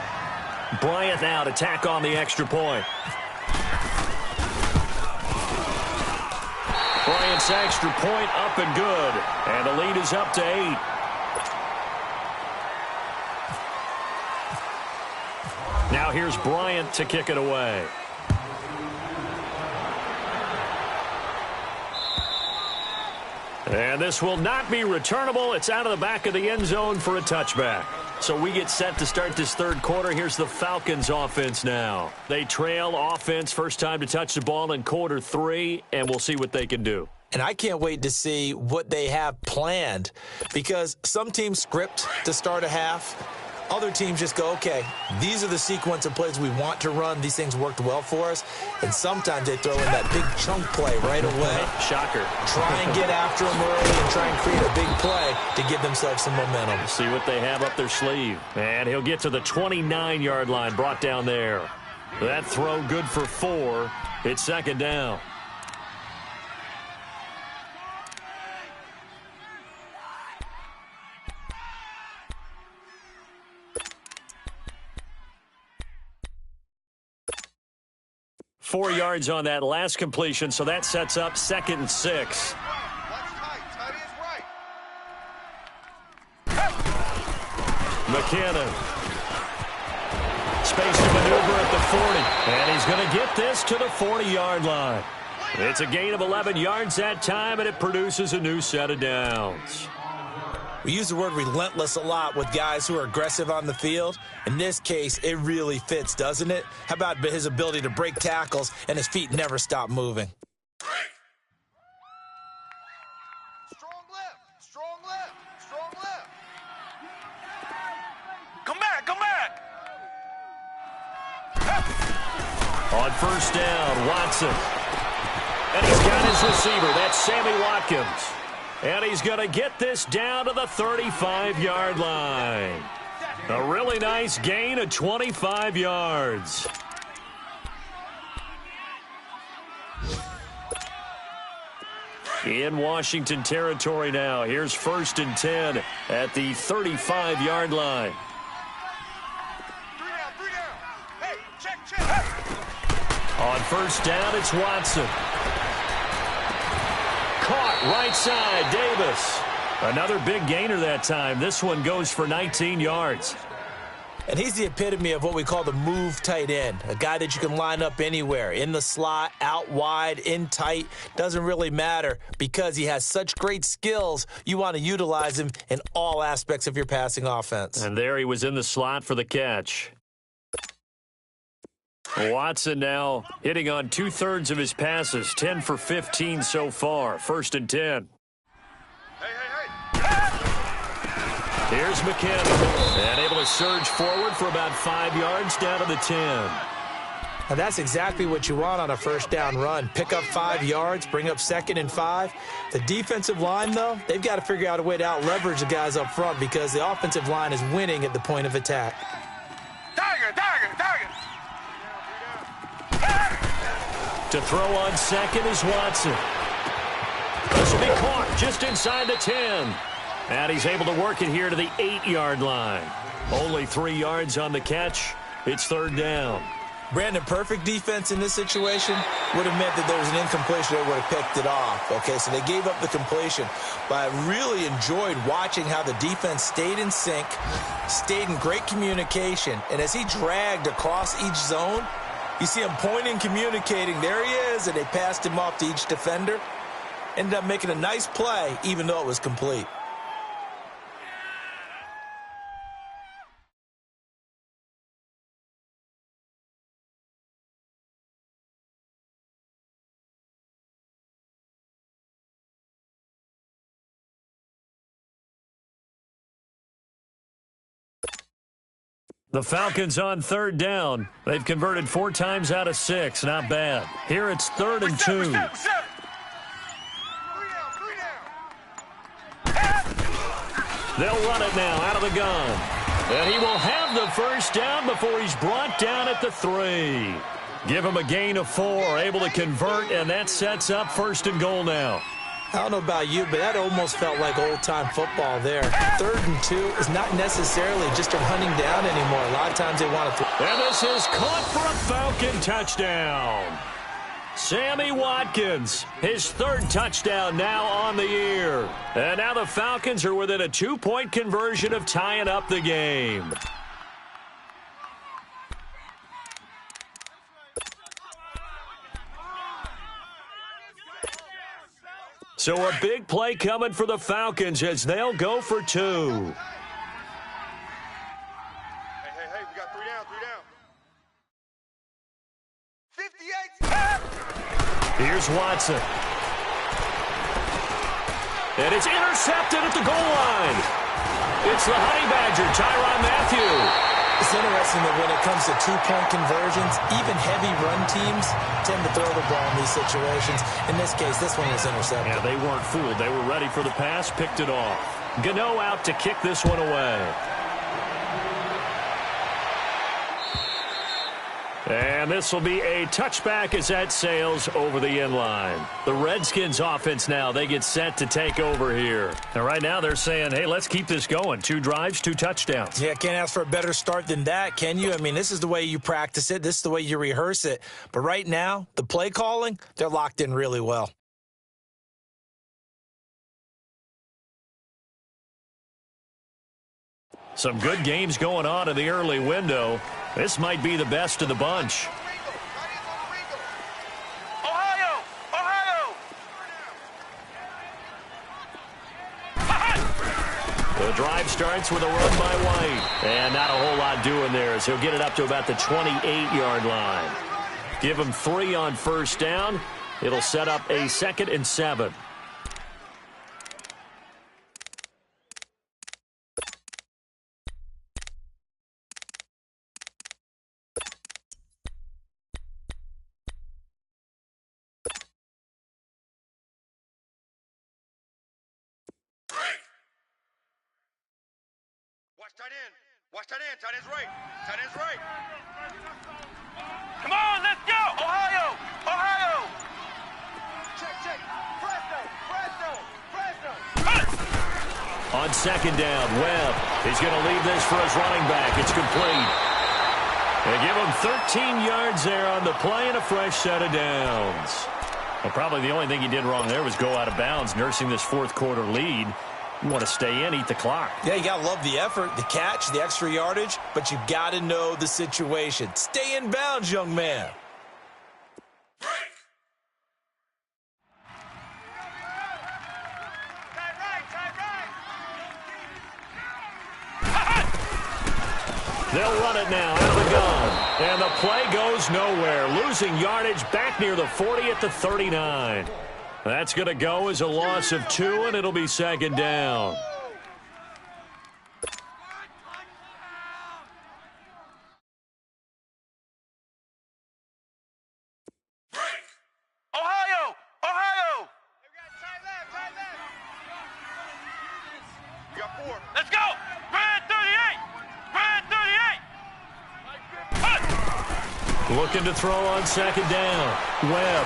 [SPEAKER 6] Bryant now to tack on the extra point. Bryant's extra point up and good. And the lead is up to 8. Now here's Bryant to kick it away. And this will not be returnable. It's out of the back of the end zone for a touchback. So we get set to start this third quarter. Here's the Falcons offense now. They trail offense, first time to touch the ball in quarter 3, and we'll see what they can do.
[SPEAKER 7] And I can't wait to see what they have planned, because some teams script to start a half. Other teams just go, okay, these are the sequence of plays we want to run. These things worked well for us. And sometimes they throw in that big chunk play right away.
[SPEAKER 6] Shocker.
[SPEAKER 7] Try and get after them early and try and create a big play to give themselves some momentum.
[SPEAKER 6] See what they have up their sleeve. And he'll get to the 29-yard line, brought down there. That throw good for 4. It's second down. Four yards on that last completion, so that sets up 2nd and 6. McKinnon. Space to maneuver at the 40. And he's going to get this to the 40-yard line. It's a gain of 11 yards that time, and it produces a new set of downs.
[SPEAKER 7] We use the word relentless a lot with guys who are aggressive on the field. In this case, it really fits, doesn't it? How about his ability to break tackles and his feet never stop moving?
[SPEAKER 8] Strong left. Come back.
[SPEAKER 6] On first down, Watson. And he's got his receiver. That's Sammy Watkins. And he's going to get this down to the 35-yard line. A really nice gain of 25 yards. In Washington territory now. Here's 1st and 10 at the 35-yard line.
[SPEAKER 8] 3 down. Hey, check.
[SPEAKER 6] On first down, it's Watson. Caught right side, Davis. Another big gainer that time. This one goes for 19 yards.
[SPEAKER 7] And he's the epitome of what we call the move tight end, a guy that you can line up anywhere, in the slot, out wide, in tight, doesn't really matter because he has such great skills. You want to utilize him in all aspects of your passing offense.
[SPEAKER 6] And there he was in the slot for the catch. Watson now hitting on 2/3 of his passes, 10 for 15 so far, 1st and 10. Here's McKinnon, and able to surge forward for about 5 yards down to the 10.
[SPEAKER 7] And that's exactly what you want on a first down run. Pick up 5 yards, bring up 2nd and 5. The defensive line, though, they've got to figure out a way to out-leverage the guys up front because the offensive line is winning at the point of attack.
[SPEAKER 8] Target!
[SPEAKER 6] To throw on 2nd is Watson. This will be caught just inside the 10. And he's able to work it here to the 8-yard line. Only 3 yards on the catch. It's 3rd down.
[SPEAKER 7] Brandon, perfect defense in this situation would have meant that there was an incompletion that would have picked it off. Okay, so they gave up the completion. But I really enjoyed watching how the defense stayed in sync, stayed in great communication. And as he dragged across each zone, you see him pointing, communicating. There he is, and they passed him off to each defender. Ended up making a nice play, even though it was complete.
[SPEAKER 6] The Falcons on 3rd down. They've converted 4 times out of 6. Not bad. Here it's 3rd and 2. They'll run it now out of the gun. And he will have the 1st down before he's brought down at the 3. Give him a gain of 4. Able to convert, and that sets up 1st and goal now.
[SPEAKER 7] I don't know about you, but that almost felt like old-time football there. 3rd and 2 is not necessarily just a running down anymore. A lot of times they want to throw.
[SPEAKER 6] And this is caught for a Falcon touchdown. Sammy Watkins, his 3rd touchdown now on the year. And now the Falcons are within a 2-point conversion of tying up the game. So a big play coming for the Falcons as they'll go for 2.
[SPEAKER 8] Hey, we got 3 down. 58.
[SPEAKER 6] Here's Watson. And it's intercepted at the goal line. It's the Honey Badger, Tyrann Mathieu.
[SPEAKER 7] It's interesting that when it comes to 2-point conversions, even heavy run teams tend to throw the ball in these situations. In this case, this one was intercepted.
[SPEAKER 6] Yeah, they weren't fooled. They were ready for the pass, picked it off. Gano out to kick this one away. And this will be a touchback as that sails over the inline. The Redskins offense now, they get set to take over here. And right now they're saying, hey, let's keep this going. 2 drives, 2 touchdowns.
[SPEAKER 7] Yeah, can't ask for a better start than that, can you? I mean, this is the way you practice it. This is the way you rehearse it. But right now, the play calling, they're locked in really well.
[SPEAKER 6] Some good games going on in the early window. This might be the best of the bunch.
[SPEAKER 8] Ohio!
[SPEAKER 6] The drive starts with a run by White. And not a whole lot doing there as he'll get it up to about the 28-yard line. Give him 3 on 1st down. It'll set up a 2nd and 7.
[SPEAKER 8] Watch tight end. Tight end's right. Come on, let's go. Ohio. Check. Fresno.
[SPEAKER 6] On 2nd down, Webb. He's going to leave this for his running back. It's complete. They give him 13 yards there on the play and a fresh set of downs. Well, probably the only thing he did wrong there was go out of bounds, nursing this 4th quarter lead. You want to stay in, eat the clock.
[SPEAKER 7] Yeah, you got to love the effort, the catch, the extra yardage, but you got to know the situation. Stay in bounds, young man.
[SPEAKER 6] They'll run it now out of the gun. And the play goes nowhere. Losing yardage back near the 40 at the 39. That's going to go as a loss of 2, and it'll be second down.
[SPEAKER 8] Ohio! Ohio! We got 4. Let's go! Brad 38! Brad 38!
[SPEAKER 6] Looking to throw on second down. Webb.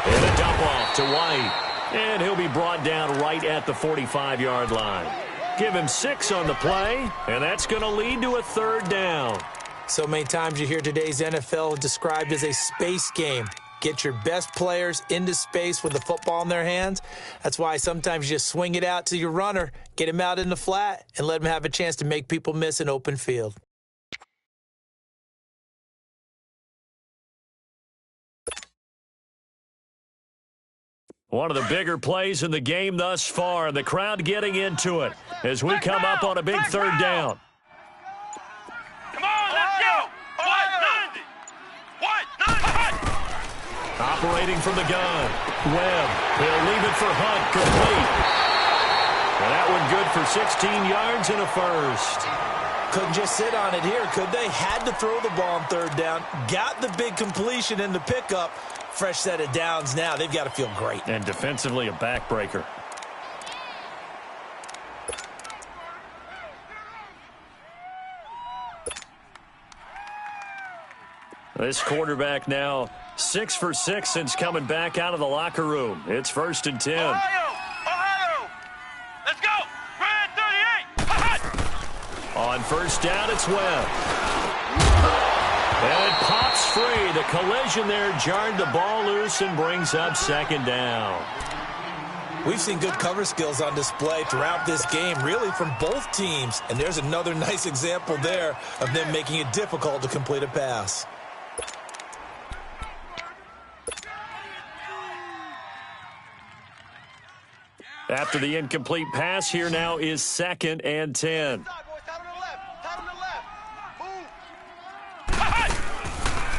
[SPEAKER 6] And a dump off to White. And he'll be brought down right at the 45-yard line. Give him 6 on the play, and that's going to lead to a third down.
[SPEAKER 7] So many times you hear today's NFL described as a space game. Get your best players into space with the football in their hands. That's why sometimes you just swing it out to your runner, get him out in the flat, and let him have a chance to make people miss an open field.
[SPEAKER 6] One of the bigger plays in the game thus far, the crowd getting into it as we come up on a big third down.
[SPEAKER 8] Come on, let's go! What?
[SPEAKER 6] Operating from the gun. Webb. He'll leave it for Hunt. Complete. And that one good for 16 yards and a first.
[SPEAKER 7] Couldn't just sit on it here, could they? Had to throw the ball on third down. Got the big completion in the pickup. Fresh set of downs now. They've got to feel great.
[SPEAKER 6] And defensively a backbreaker. This quarterback now 6 for 6 since coming back out of the locker room. It's 1st and 10.
[SPEAKER 8] Ohio! Let's go! Brad 38!
[SPEAKER 6] On first down, it's Webb. And it pops free. The collision there jarred the ball loose and brings up second down.
[SPEAKER 7] We've seen good cover skills on display throughout this game, really from both teams. And there's another nice example there of them making it difficult to complete a pass.
[SPEAKER 6] After the incomplete pass, here now is 2nd and 10.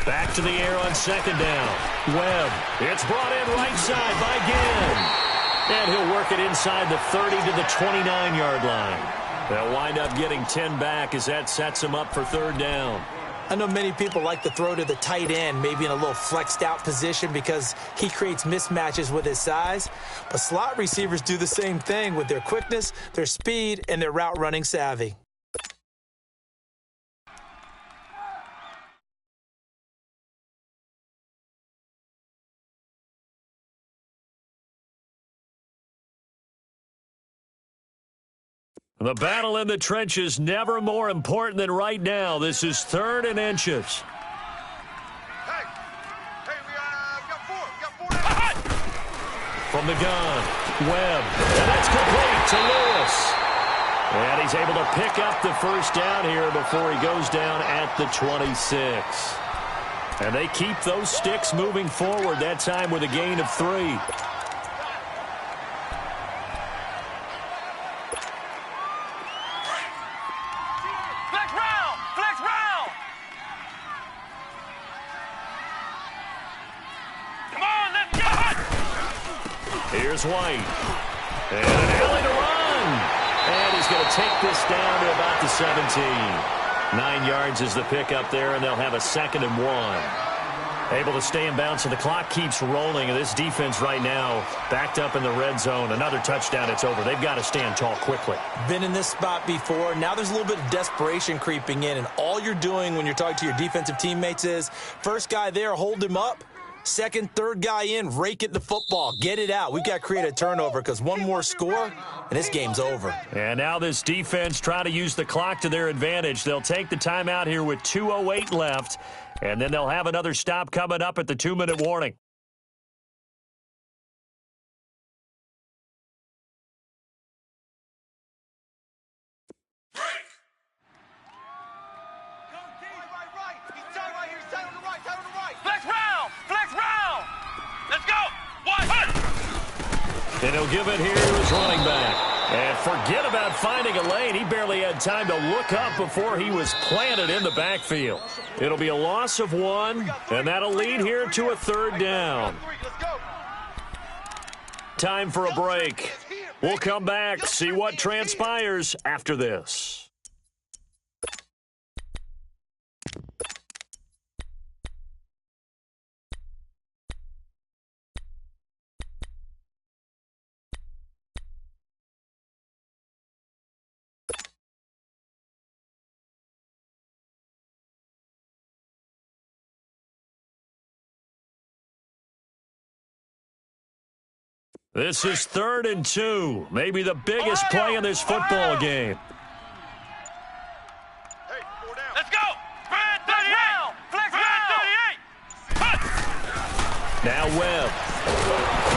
[SPEAKER 6] Back to the air on second down. Webb. It's brought in right side by Ginn. And he'll work it inside the 30 to the 29-yard line. They'll wind up getting 10 back as that sets him up for third down.
[SPEAKER 7] I know many people like to throw to the tight end, maybe in a little flexed out position because he creates mismatches with his size. But slot receivers do the same thing with their quickness, their speed, and their route running savvy.
[SPEAKER 6] The battle in the trenches never more important than right now. This is 3rd and inches.
[SPEAKER 8] Hey, we got 4. We got 4.
[SPEAKER 6] From the gun, Webb. And that's complete to Lewis. And he's able to pick up the first down here before he goes down at the 26. And they keep those sticks moving forward, that time with a gain of 3. Here's White. And an alley to run. And he's going to take this down to about the 17. 9 yards is the pickup there, and they'll have a 2nd and 1. Able to stay in bounds, so the clock keeps rolling. And this defense right now backed up in the red zone. Another touchdown, it's over. They've got to stand tall quickly.
[SPEAKER 7] Been in this spot before. Now there's a little bit of desperation creeping in, and all you're doing when you're talking to your defensive teammates is first guy there, hold him up. Second, third guy in, rake it the football. Get it out. We've got to create a turnover because one more score, and this game's over.
[SPEAKER 6] And now this defense trying to use the clock to their advantage. They'll take the timeout here with 2:08 left, and then they'll have another stop coming up at the 2-minute warning.
[SPEAKER 8] Flex round! Flex round! Let's go! One!
[SPEAKER 6] And he'll give it here to his running back. And forget about finding a lane. He barely had time to look up before he was planted in the backfield. It'll be a loss of 1, and that'll lead here to a 3rd down. Time for a break. We'll come back, see what transpires after this. This is 3rd and 2, maybe the biggest play in this football game.
[SPEAKER 8] Hey, 4 down. Let's go! Flex round! Flex round! 38!
[SPEAKER 6] Now Webb.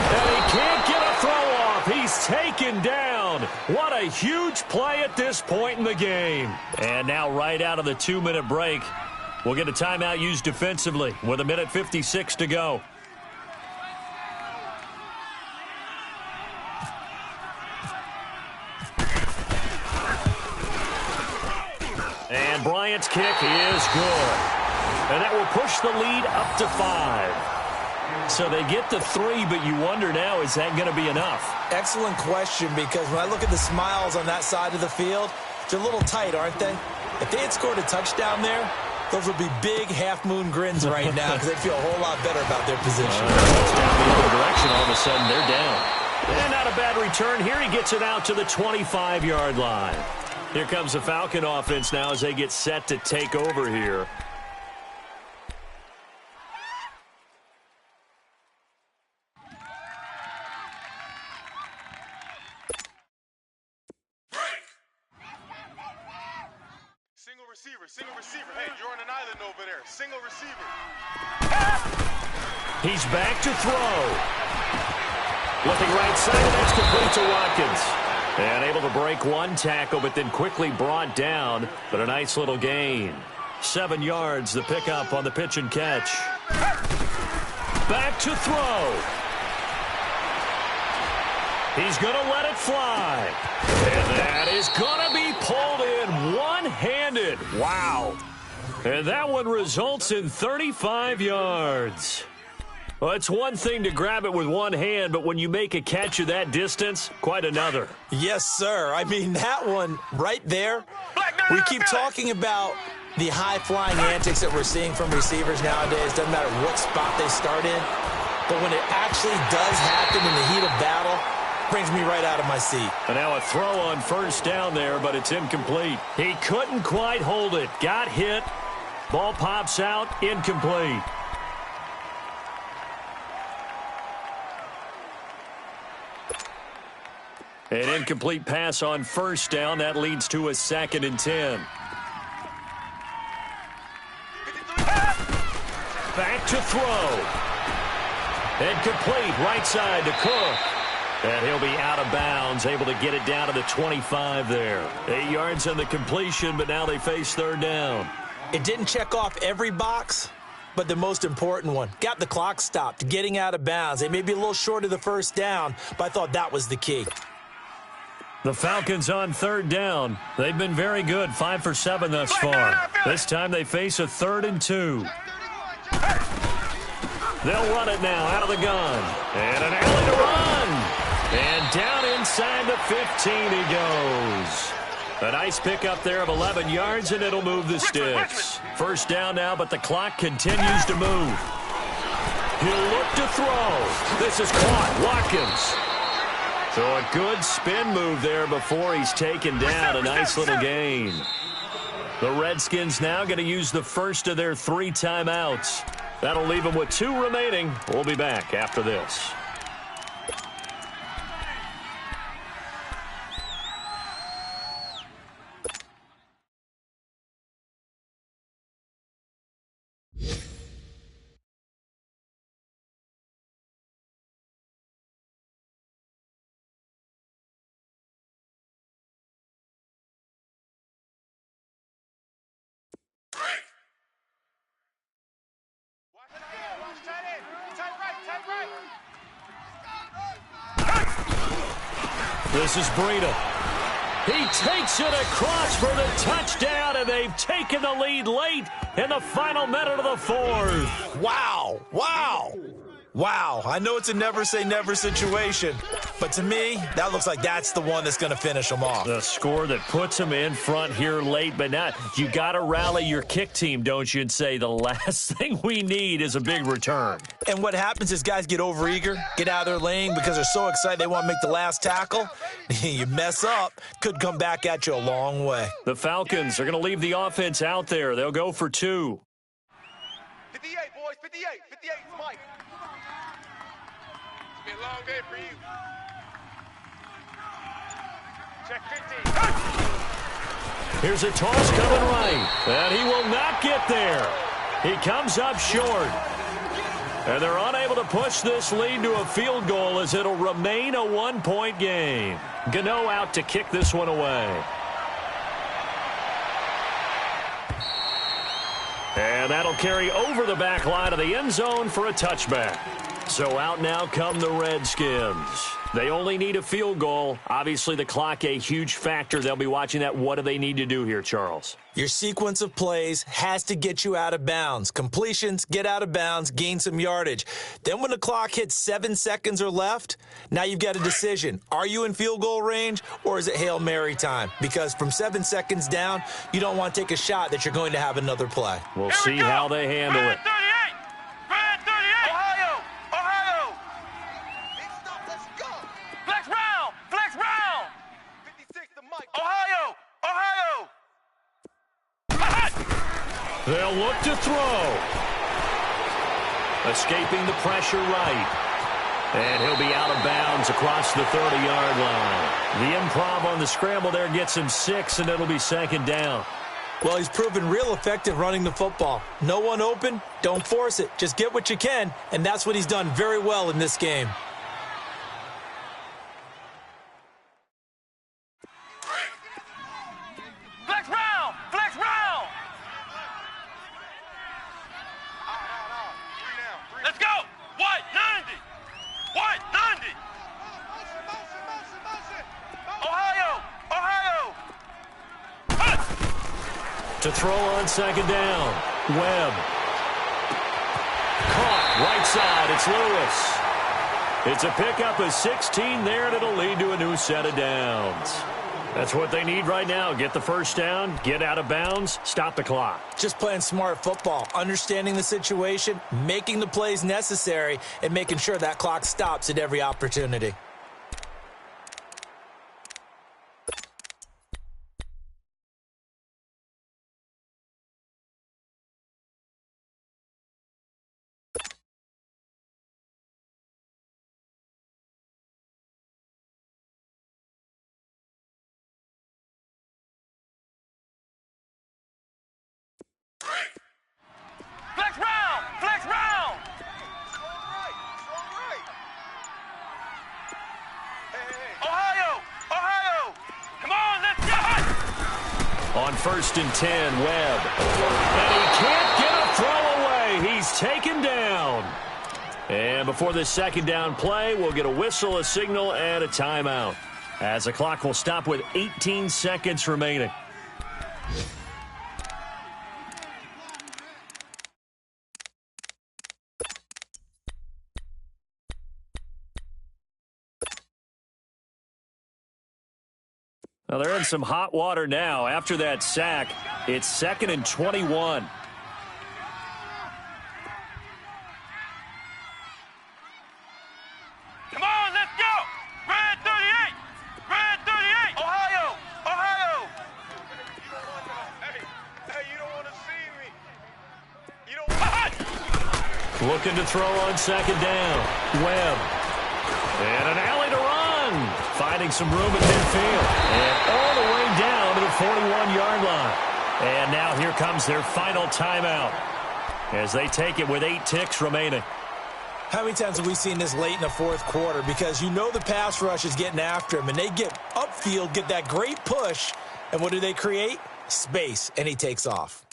[SPEAKER 6] And he can't get a throw off. He's taken down. What a huge play at this point in the game. And now right out of the 2-minute break, we'll get a timeout used defensively with 1:56 to go. And Bryant's kick is good. And that will push the lead up to 5. So they get the 3, but you wonder now, is that going to be enough?
[SPEAKER 7] Excellent question, because when I look at the smiles on that side of the field, they're a little tight, aren't they? If they had scored a touchdown there, those would be big half-moon grins right now because they feel a whole lot better about their position.
[SPEAKER 6] It's down the other direction. All of a sudden, they're down. And not a bad return here. He gets it out to the 25-yard line. Here comes the Falcon offense now as they get set to take over here.
[SPEAKER 8] Single receiver. Hey, you're on an island over there. Single receiver.
[SPEAKER 6] He's back to throw. Looking right side, and that's complete to Watkins. And able to break one tackle, but then quickly brought down. But a nice little gain. 7 yards, the pickup on the pitch and catch. Back to throw. He's going to let it fly. And that is going to be pulled in one-handed. Wow. And that one results in 35 yards. Well, it's one thing to grab it with one hand, but when you make a catch of that distance, quite another.
[SPEAKER 7] Yes, sir. I mean, that one right there, we keep talking about the high-flying antics that we're seeing from receivers nowadays. Doesn't matter what spot they start in. But when it actually does happen in the heat of battle, brings me right out of my seat.
[SPEAKER 6] And now a throw on first down there, but it's incomplete. He couldn't quite hold it. Got hit. Ball pops out. Incomplete. An incomplete pass on first down. That leads to a 2nd and 10. Back to throw. And complete right side to Cook. And he'll be out of bounds, able to get it down to the 25 there. 8 yards on the completion, but now they face 3rd down.
[SPEAKER 7] It didn't check off every box, but the most important one. Got the clock stopped, getting out of bounds. They may be a little short of the first down, but I thought that was the key.
[SPEAKER 6] The Falcons on 3rd down. They've been very good, 5 for 7 thus far. This time they face a 3rd and 2. They'll run it now out of the gun. And an alley to run. And down inside the 15 he goes. A nice pickup there of 11 yards, and it'll move the sticks. First down now, but the clock continues to move. He'll look to throw. This is caught. Watkins. So a good spin move there before he's taken down. A nice little gain. The Redskins now going to use the first of their 3 timeouts. That'll leave them with 2 remaining. We'll be back after this. This is Breida. He takes it across for the touchdown, and they've taken the lead late in the final minute of the fourth.
[SPEAKER 7] Wow. Wow. Wow. I know it's a never-say-never situation, but to me, that looks like that's the one that's going to finish them off.
[SPEAKER 6] The score that puts them in front here late, but now you got to rally your kick team, don't you, and say the last thing we need is a big return.
[SPEAKER 7] And what happens is guys get overeager, get out of their lane because they're so excited they want to make the last tackle. You mess up, could come back at you a long way.
[SPEAKER 6] The Falcons are going to leave the offense out there. They'll go for 2.
[SPEAKER 8] 58, boys, 58. 58 is Mike. It's been a long day for you. Check 15.
[SPEAKER 6] Here's a toss coming right, and he will not get there. He comes up short. And they're unable to push this lead to a field goal as it'll remain a 1-point game. Gano out to kick this one away. And that'll carry over the back line of the end zone for a touchback. So out now come the Redskins. They only need a field goal. Obviously, the clock a huge factor. They'll be watching that. What do they need to do here, Charles?
[SPEAKER 7] Your sequence of plays has to get you out of bounds. Completions, get out of bounds, gain some yardage. Then when the clock hits 7 seconds or left, now you've got a decision. Are you in field goal range or is it Hail Mary time? Because from 7 seconds down, you don't want to take a shot that you're going to have another play.
[SPEAKER 6] We'll see how they handle it.
[SPEAKER 8] Red 38! Ohio! Ohio! Big stop, let's go! Flex round! Flex round! 56 to Mike. Ohio! Ohio!
[SPEAKER 6] They'll look to throw. Escaping the pressure right. And he'll be out of bounds across the 30-yard line. The improv on the scramble there gets him 6, and it'll be second down.
[SPEAKER 7] Well, he's proven real effective running the football. No one open, don't force it. Just get what you can, and that's what he's done very well in this game.
[SPEAKER 8] Flex round! Flex round! Let's go! White, 90! White, 90! Ohio! Ohio!
[SPEAKER 6] To throw on second down. Webb. Caught right side. It's Lewis. It's a pickup of 16 there, and it'll lead to a new set of downs. That's what they need right now. Get the first down, get out of bounds, stop the clock.
[SPEAKER 7] Just playing smart football, understanding the situation, making the plays necessary, and making sure that clock stops at every opportunity.
[SPEAKER 8] Flex round! Flex round! Strong right! Strong right! Hey. Ohio! Ohio! Come on, let's go!
[SPEAKER 6] On 1st and 10, Webb. And he can't get a throw away. He's taken down. And before this second down play, we'll get a whistle, a signal, and a timeout. As the clock will stop with 18 seconds remaining. Well, they're in some hot water now. After that sack, it's 2nd and 21.
[SPEAKER 8] Come on, let's go! Red 38! Red 38! Ohio! Ohio! Hey, you don't want to see me. You don't want to...
[SPEAKER 6] Looking to throw on second down. Webb. And an alley to run. Finding some room at midfield. And all the way down to the 41-yard line. And now here comes their final timeout as they take it with 8 ticks remaining.
[SPEAKER 7] How many times have we seen this late in the fourth quarter? Because you know the pass rush is getting after him, and they get upfield, get that great push, and what do they create? Space, and he takes off.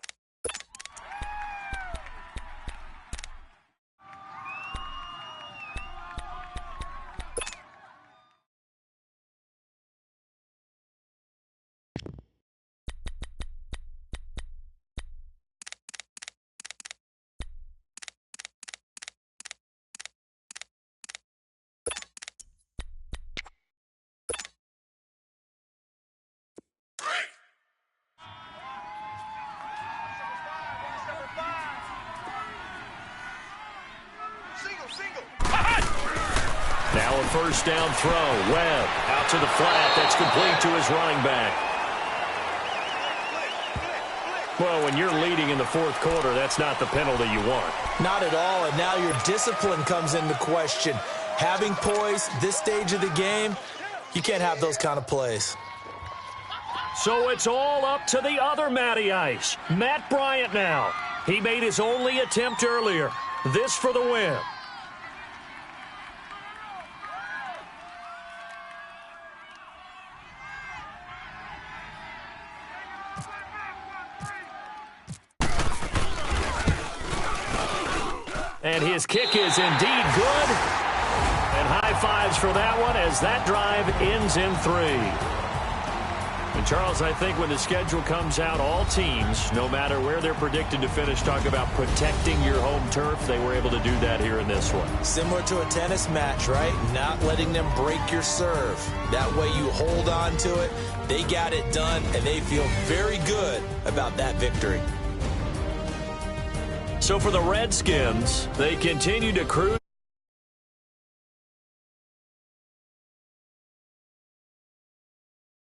[SPEAKER 6] a first down throw. Webb out to the flat. That's complete to his running back. Well, when you're leading in the fourth quarter, that's not the penalty you want.
[SPEAKER 7] Not at all, and now your discipline comes into question. Having poise this stage of the game, you can't have those kind of plays.
[SPEAKER 6] So it's all up to the other Matty Ice, Matt Bryant now. He made his only attempt earlier. This for the win. And his kick is indeed good. And high fives for that one as that drive ends in 3. And Charles, I think when the schedule comes out, all teams, no matter where they're predicted to finish, talk about protecting your home turf. They were able to do that here in this one.
[SPEAKER 7] Similar to a tennis match, right? Not letting them break your serve. That way you hold on to it. They got it done, and they feel very good about that victory.
[SPEAKER 6] So for the Redskins, they continue to cruise.